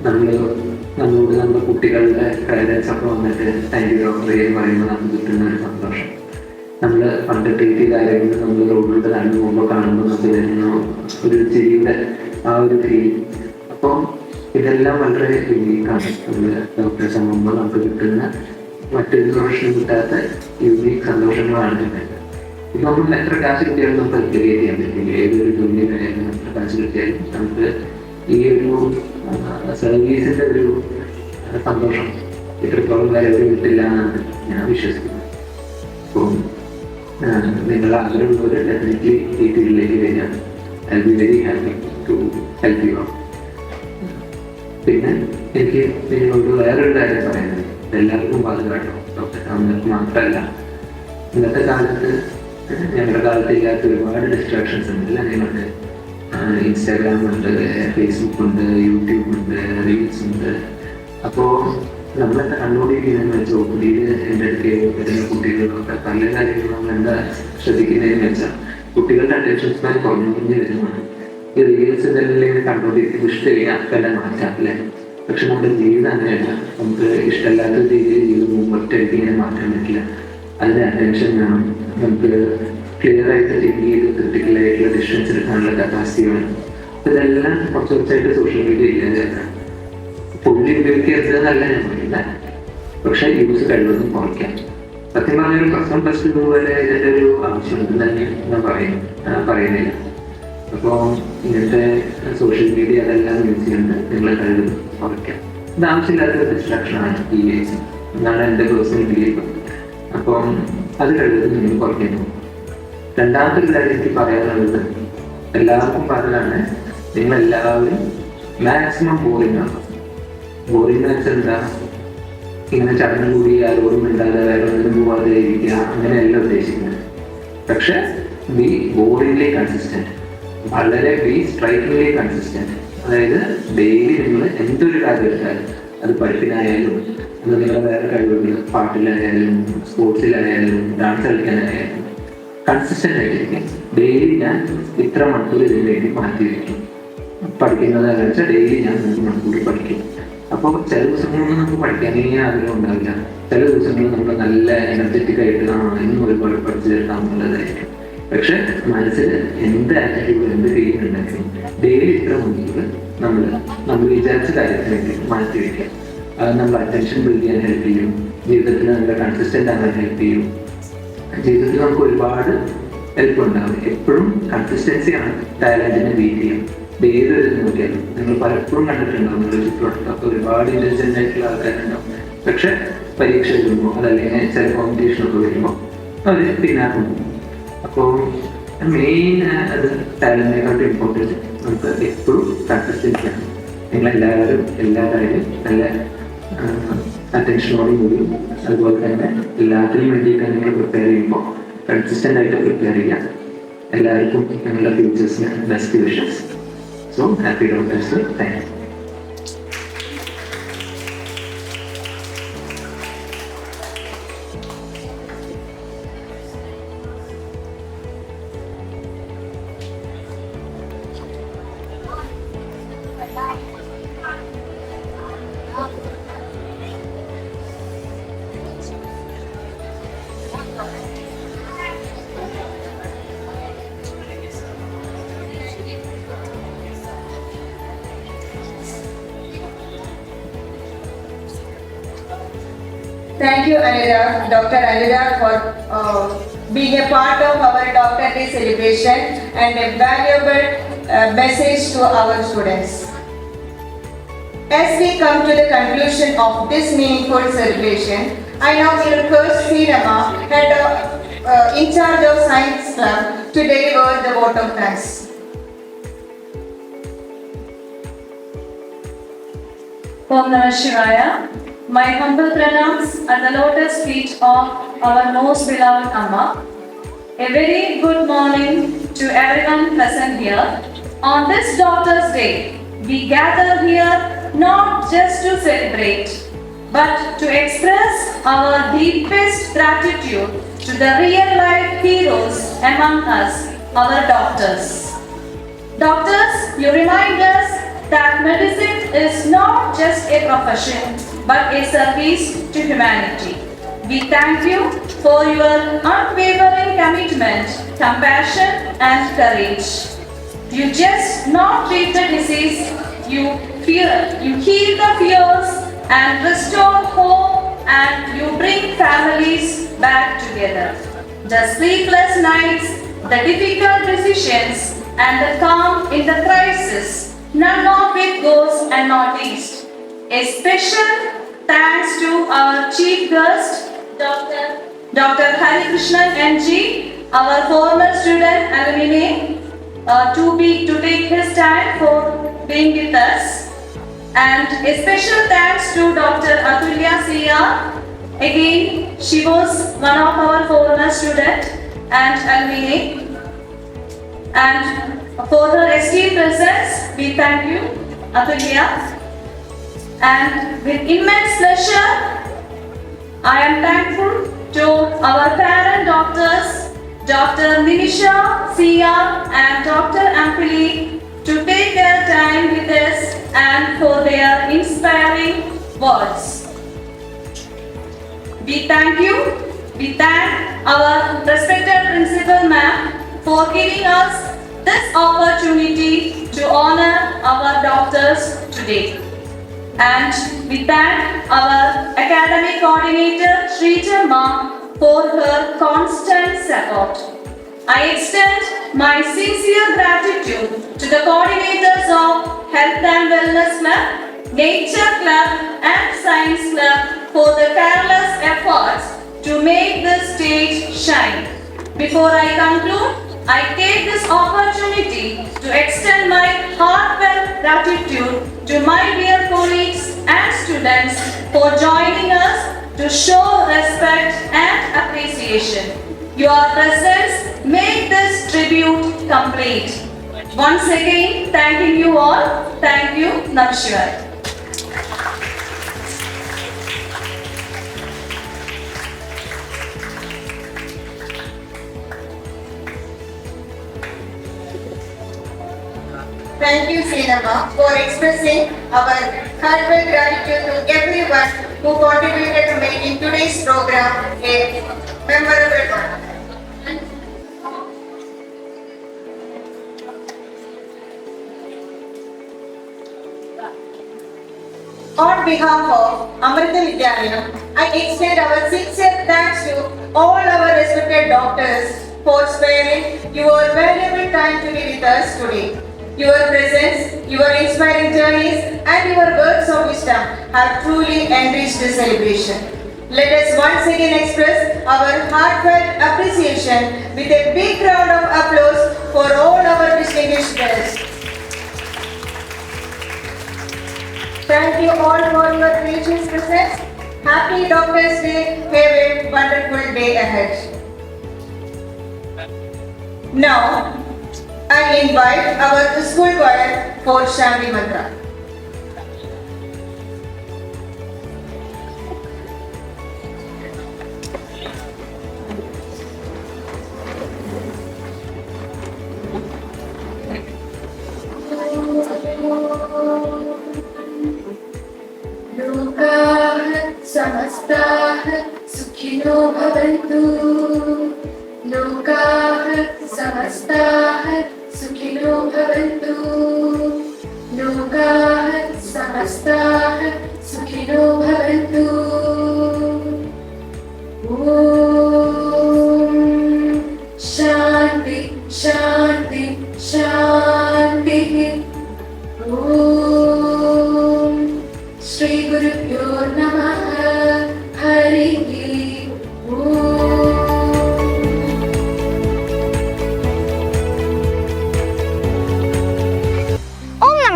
[SPEAKER 12] നമ്മളോട് നമ്മുടെ കുട്ടികളുടെ പേരൻസ് ഒക്കെ വന്നിട്ട് താങ്ക് യു ഡോക്ടർ എന്ന് പറയുമ്പോൾ നമുക്ക് കിട്ടുന്ന ഒരു സന്തോഷം, നമ്മൾ പണ്ട് ട്രീറ്റ് ചെയ്ത കാര്യങ്ങൾ നമ്മൾ റോഡിലൂടെ നടന്നു പോകുമ്പോൾ കാണുമ്പോൾ നമുക്ക് വരുന്ന ഒരു ചിരിയുടെ ആ ഒരു ഫീൽ. അപ്പം ഇതെല്ലാം വളരെ യുണീക്കാണ്. നമ്മൾ ഡോക്ടേഴ്സ് ആകുമ്പോൾ നമുക്ക് കിട്ടുന്ന മറ്റൊരു പ്രൊഫഷനും കിട്ടാത്ത യുണീക്ക് സന്തോഷങ്ങളാണ് ഇതൊക്കെ. ഇപ്പം നമ്മൾ എത്ര കാശ് കിട്ടിയാലും നമുക്ക് അപ്ഗ്രേഡ് ചെയ്യാൻ പറ്റില്ല. ഏതൊരു ജോലിയിലായാലും എത്ര കാശ് കിട്ടിയാലും നമുക്ക് ഈ ഒരു സർവീസിൻ്റെ ഒരു സന്തോഷം ഇത്രത്തോളം കാര്യത്തിൽ കിട്ടില്ല എന്നാണ് ഞാൻ വിശ്വസിക്കുന്നത്. അപ്പം നിങ്ങൾ ആഗ്രഹമുള്ളവർ ഡെഫിനറ്റ്ലി ഈ ഫീൽഡിലേക്ക് വരിക. I be very happy to help you. പിന്നെ എനിക്ക് നിങ്ങളോട് വേറൊരു കാര്യം പറയുന്നത്, എല്ലാവർക്കും ബാധകമായിട്ടോ, ഡോക്ടർക്ക് മാത്രമല്ല. ഇന്നത്തെ കാലത്ത് ഞങ്ങളുടെ കാലത്ത് ഇല്ലാത്ത ഒരുപാട് ഡിസ്ട്രാക്ഷൻസ് ഉണ്ട്. അല്ല, നിങ്ങൾക്ക് ഇൻസ്റ്റാഗ്രാം ഉണ്ട്, ഫേസ്ബുക്ക് ഉണ്ട്, യൂട്യൂബ് ഉണ്ട്, റീൽസ് ഉണ്ട്. അപ്പോൾ നമ്മളെന്താ കണ്ടുകൊണ്ടിരിക്കുന്നതെന്ന് വെച്ചാൽ ഒപ്പടിയിൽ എൻ്റെ അടുത്ത് വരുന്ന കുട്ടികളൊക്കെ പല കാര്യങ്ങളും നമ്മൾ എന്താ ശ്രദ്ധിക്കുന്നതെന്ന് വെച്ചാൽ കുട്ടികളുടെ അറ്റൻഷൻ സ്പാൻ കുറഞ്ഞു വരുന്നതാണ്. ഈ റീൽസ് എന്തെങ്കിലും കണ്ടുകൊണ്ടിരിക്കുന്നത് ഇഷ്ടമില്ല, അതെല്ലാം മാറ്റാം അല്ലേ? പക്ഷെ നമ്മുടെ ജീവിതം അങ്ങനെയല്ല. നമുക്ക് ഇഷ്ടമല്ലാത്ത രീതിയിൽ ജീവിതം മുമ്പോട്ടേക്ക് ഇങ്ങനെ മാറ്റാൻ പറ്റില്ല. അതിന് അറ്റൻഷൻ വേണം. നമുക്ക് ക്ലിയർ ആയിട്ട് തിങ്ക് ചെയ്ത് ക്രിട്ടിക്കലായിട്ടുള്ള ഡിസിഷൻസ് എടുക്കാനുള്ള കപ്പാസിറ്റി വേണം. ഇതെല്ലാം കുറച്ച് കുറച്ചായിട്ട് സോഷ്യൽ മീഡിയ ഇല്ലാതെയാണ്. പുള്ളി ഉപയോഗിക്കരുതെന്നല്ല ഞാൻ പറയുന്നത്, പക്ഷെ യൂസ് കഴിവതും കുറയ്ക്കാം. സത്യം പറഞ്ഞൊരു +1+2 വരെ ഇതിൻ്റെ ഒരു ആവശ്യമുണ്ടെന്ന് തന്നെ ഞാൻ പറയുന്നില്ല. അപ്പോൾ ഇങ്ങനത്തെ സോഷ്യൽ മീഡിയ അതെല്ലാം യൂസ് ചെയ്യുന്നത് നിങ്ങൾ കഴിവതും കുറയ്ക്കാം. ഇത് ആവശ്യമില്ലാത്തൊരു ഡിസ്ട്രാക്ഷനാണ് ഈ എന്നാണ് എൻ്റെ പേഴ്സണൽ ബിലീഫ്. അപ്പം അത് കഴിവതും നിങ്ങൾ കുറയ്ക്കുന്നു. രണ്ടാമത്തെ ഒരു കാര്യം എനിക്ക് പറയാനുള്ളത്, എല്ലാവർക്കും പറഞ്ഞതാണ്, നിങ്ങളെല്ലാവരും മാക്സിമം ബോറിംഗ് ആണ്. ബോറിംഗ് എന്ന് വെച്ചാൽ എന്താ, ഇങ്ങനെ ചടഞ്ഞു കൂടി ആരോടും മിണ്ടാതെ വേറെ ഒന്നിനും പോവാതെ ഇരിക്കുക, അങ്ങനെയല്ല ഉദ്ദേശിക്കുന്നത്. പക്ഷെ ബി ബോറിംഗ്ലി കൺസിസ്റ്റന്റ്, വളരെ ബി സ്ട്രൈക്കിംഗ്ലി കൺസിസ്റ്റന്റ്. അതായത് ഡെയിലി നിങ്ങൾ എന്തൊരു കാര്യം എടുത്താലും, അത് പഠിപ്പിനായാലും അത് നിങ്ങളുടെ വേറെ കഴിവുകൾ, പാട്ടിലായാലും സ്പോർട്സിലായാലും ഡാൻസ് കളിക്കാനായാലും കൺസിസ്റ്റന്റ് ആയിട്ടിരിക്കും. ഡെയിലി ഞാൻ ഇത്ര മണിക്കൂർ ഇതിന് വേണ്ടി മാറ്റി വയ്ക്കും. പഠിക്കുന്നതെന്ന് വെച്ചാൽ ഡെയിലി ഞാൻ 3 മണിക്കൂർ പഠിക്കും. അപ്പോൾ ചില ദിവസങ്ങളൊന്നും നമുക്ക് പഠിക്കാനേ ആഗ്രഹം ഉണ്ടാവില്ല. ചില ദിവസങ്ങളിൽ നമ്മൾ നല്ല എനർജറ്റിക് ആയിട്ട് ഇന്നും ഒരുപാട് പഠിച്ചു തീർക്കാമെന്നുള്ളതായിരിക്കും. പക്ഷെ മനസ്സിൽ എന്ത് ആറ്റിറ്റ്യൂഡ്, എന്ത് ഫീലിംഗ് ഉണ്ടെങ്കിലും ഡെയിലി ഇത്ര മണിക്കൂർ നമ്മൾ വിചാരിച്ച കാര്യത്തിന് വേണ്ടി മാറ്റി വയ്ക്കുക. അത് നമ്മൾ അറ്റൻഷൻ ബിൽഡ് ചെയ്യാൻ ഹെൽപ്പ് ചെയ്യും. ജീവിതത്തിൽ നല്ല കൺസിസ്റ്റന്റ് ആകാൻ ഹെൽപ്പ് ചെയ്യും. ജീവിതത്തിൽ നമുക്ക് ഒരുപാട് ഹെൽപ്പ് ഉണ്ടാവും. എപ്പോഴും കൺസിസ്റ്റൻസിയാണ് ടാലന്റിനെ ബീറ്റ് ചെയ്യും. ഏതൊരു നോക്കിയാലും നിങ്ങൾ പലപ്പോഴും കണ്ടിട്ടുണ്ടാവും, നിങ്ങളുടെ ചുറ്റുവട്ടത്തൊക്കെ ഒരുപാട് ഇന്റലിജന്റ് ആയിട്ടുള്ള ആൾക്കാരുണ്ടാവും. പക്ഷെ പരീക്ഷ എഴുതുമ്പോൾ അതല്ലെങ്കിൽ ചില കോമ്പറ്റീഷനൊക്കെ വരുമ്പോൾ അവർ പിന്നാക്കം പോകും. അപ്പോൾ മെയിൻ അത് ടാലന്റിനെക്കാട്ടും ഇമ്പോർട്ടൻറ്റ് നമുക്ക് എപ്പോഴും കൺസിസ്റ്റൻസിയാണ്. നിങ്ങളെല്ലാവരും എല്ലാ കാര്യവും നല്ല അറ്റൻഷനോടും കൂടി, അതുപോലെ തന്നെ എല്ലാത്തിനും വേണ്ടിയിട്ട് നിങ്ങൾ പ്രിപ്പയർ ചെയ്യുമ്പോൾ കൺസിസ്റ്റൻ്റ് ആയിട്ട് പ്രിപ്പയർ ചെയ്യാം. എല്ലാവർക്കും നിങ്ങളുടെ ഫ്യൂച്ചേഴ്സിന് best wishes. So, happy Doctors Day. Thank you.
[SPEAKER 1] Thank you, Anurag, Dr. Anurag, for being a part of our Doctor Day celebration and a valuable message to our students. As we come to the conclusion of this meaningful celebration, I now request Srinama, head of, in charge of Science Club, to deliver the vote of thanks.
[SPEAKER 13] Om Namah Shivaya. My humble pranams at the lotus feet of our most beloved Amma. A very good morning to everyone present here. On this Doctor's Day, we gather here not just to celebrate, but to express our deepest gratitude to the real-life heroes among us, our doctors. Doctors, you remind us that medicine is not just a profession, but a service to humanity. We thank you for your unwavering commitment, compassion, and courage. You just not treat the disease, you heal the fears and restore hope, and you bring families back together. The sleepless nights, the difficult decisions, and the calm in the crisis, none of it goes unnoticed. A special thanks to our chief guest, Dr. Hari Krishnan NG, our former student alumni, to take his time for being with us. And a special thanks to Dr. Atulya Sia. Again, she was one of our former student and alumni. And for her esteemed presence, we thank you, Atulya. And with immense pleasure, I am thankful to our parent doctors, Dr. Nimisha, Sia, and Dr. Ampili, to take their time with us and for their inspiring words. We thank you. We thank our respected principal ma'am for giving us this opportunity to honor our doctors today. And we thank our academic coordinator, Shrija Ma, for her constant support. I extend my sincere gratitude to the coordinators of Health and Wellness Club, Nature Club, and Science Club for the tireless efforts to make the stage shine. Before I conclude, I take this opportunity to extend my heartfelt gratitude to my dear colleagues and students for joining us to show respect and appreciation. Your presence make this tribute complete. Once again, thanking you all. Thank you. Namaskar.
[SPEAKER 1] Thank you, Srinama, for expressing our heartfelt gratitude to everyone who contributed to making today's program a memorable one. On behalf of Amrita Vidyalayam, I extend our sincere thanks to all our respected doctors for sparing your valuable time to be with us today. Your presence, your inspiring journeys, and your words of wisdom have truly enriched this celebration. Let us once again express our heartfelt appreciation with a big round of applause for all our distinguished guests. Thank you all for your gracious presence. Happy Doctors' Day. Have a wonderful day ahead. Now, I invite our school choir for Shanti Mantra.
[SPEAKER 2] लोकाः समस्ताः सुखिनो भवन्तु लोकाः समस्ताः सुखिनो भवन्तु लोकाः समस्ताः सुखिनो भवन्तु ॐ शान्ति शान्ति शान्तिः ॐ श्री गुरुभ्यो नमः हरिः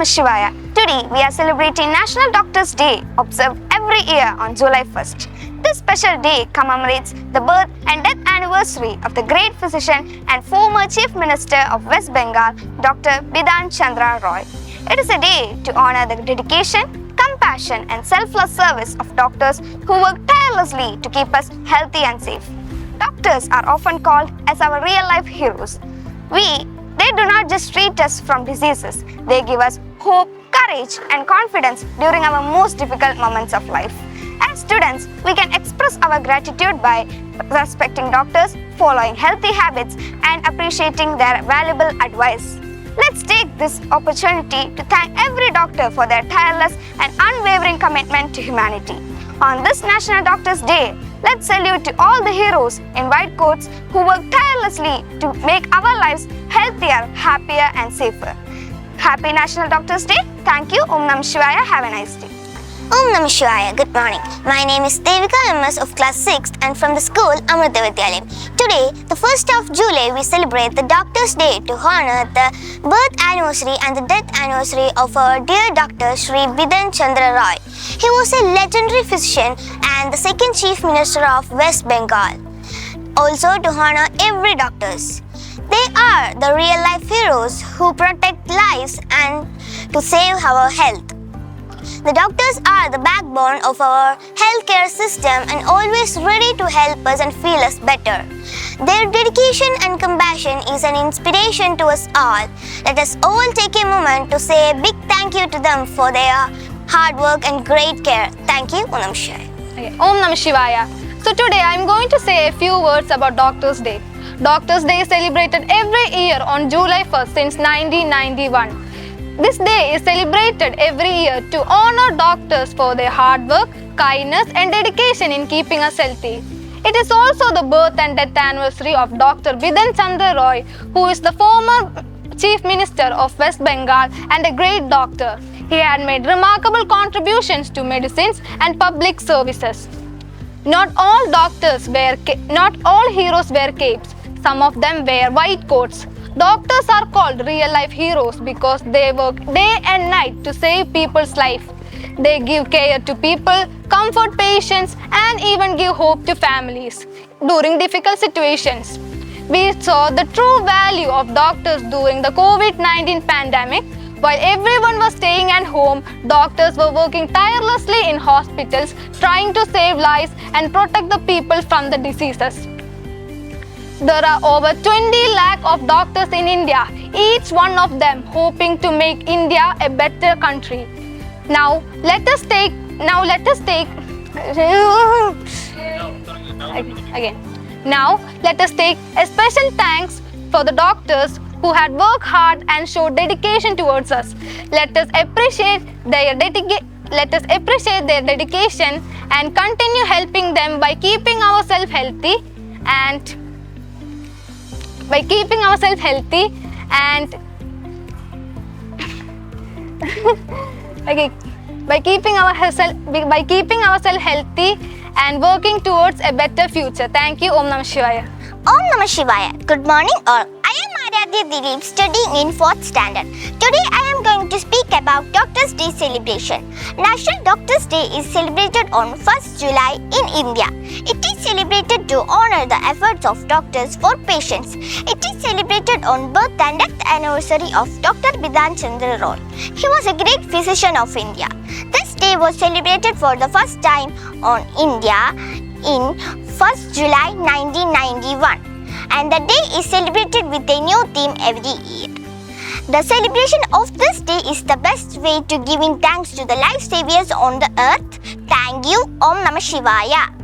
[SPEAKER 11] Shivaya. Today we are celebrating National Doctors' Day, observed every year on July 1st. This special day commemorates the birth and death anniversary of the great physician and former Chief Minister of West Bengal, Dr. Bidhan Chandra Roy. It is a day to honor the dedication, compassion and selfless service of doctors who work tirelessly to keep us healthy and safe. Doctors are often called as our real-life heroes. They do not just treat us from diseases, they give us hope, courage and confidence during our most difficult moments of life. As students, we can express our gratitude by respecting doctors, following healthy habits and appreciating their valuable advice. Let's take this opportunity to thank every doctor for their tireless and unwavering commitment to humanity. On this National Doctors' Day, let's salute to all the heroes in white coats who work tirelessly to make our lives healthier, happier and safer. Happy National Doctors' Day. Thank you. Om Namah Shivaya. Have a nice day.
[SPEAKER 8] Om Namah Shivaya. Good morning. My name is Devika MS of class 6th and from the school Amrita Vidyalayam. Today, the 1st of July, we celebrate the Doctors' Day to honor the birth anniversary and the death anniversary of our dear Dr. Shri Bidhan Chandra Roy. He was a legendary physician and the second Chief Minister of West Bengal. Also to honor every doctors. They are the real-life heroes who protect lives and to save our health. The doctors are the backbone of our healthcare system and always ready to help us and feel us better. Their dedication and compassion is an inspiration to us all. Let us all take a moment to say a big thank you to them for their hard work and great care. Thank you. Om Namah Shivaya.
[SPEAKER 14] Om Namah Shivaya. So today I am going to say a few words about Doctors' Day. Doctors' Day is celebrated every year on July 1st since 1991. This day is celebrated every year to honor doctors for their hard work, kindness and dedication in keeping us healthy. It is also the birth and death anniversary of Dr. Bidhan Chandra Roy, who is the former Chief Minister of West Bengal and a great doctor. He had made remarkable contributions to medicines and public services. Not all not all heroes wear capes. Some of them wear white coats. Doctors are called real life heroes because they work day and night to save people's life. They give care to people, comfort patients, and even give hope to families during difficult situations. We saw the true value of doctors during the COVID-19 pandemic. While everyone was staying at home, doctors were working tirelessly in hospitals, trying to save lives and protect the people from the diseases. There are over 20 lakh of doctors in India, each one of them hoping to make India a better country. Now let us take a special thanks for the doctors who had worked hard and showed dedication towards us. Let us appreciate their dedication and continue helping them by keeping ourselves healthy and working towards a better future. Thank you. Om Namah Shivaya.
[SPEAKER 8] Om Namah Shivaya. Good morning all. I am Aradhya Dilip, studying in 4th standard. Today I am going to speak about Doctors' Day celebration. National Doctors' Day is celebrated on 1st July in India. It is celebrated to honor the efforts of doctors for patients. It is celebrated on birth and death anniversary of Dr. Bidhan Chandra Roy. He was a great physician of India. This day was celebrated for the first time on India in 1st July 1991. And the day is celebrated with a new theme every year. The celebration of this day is the best way to giving thanks to the life saviors on the earth. Thank you. Om Namah Shivaya.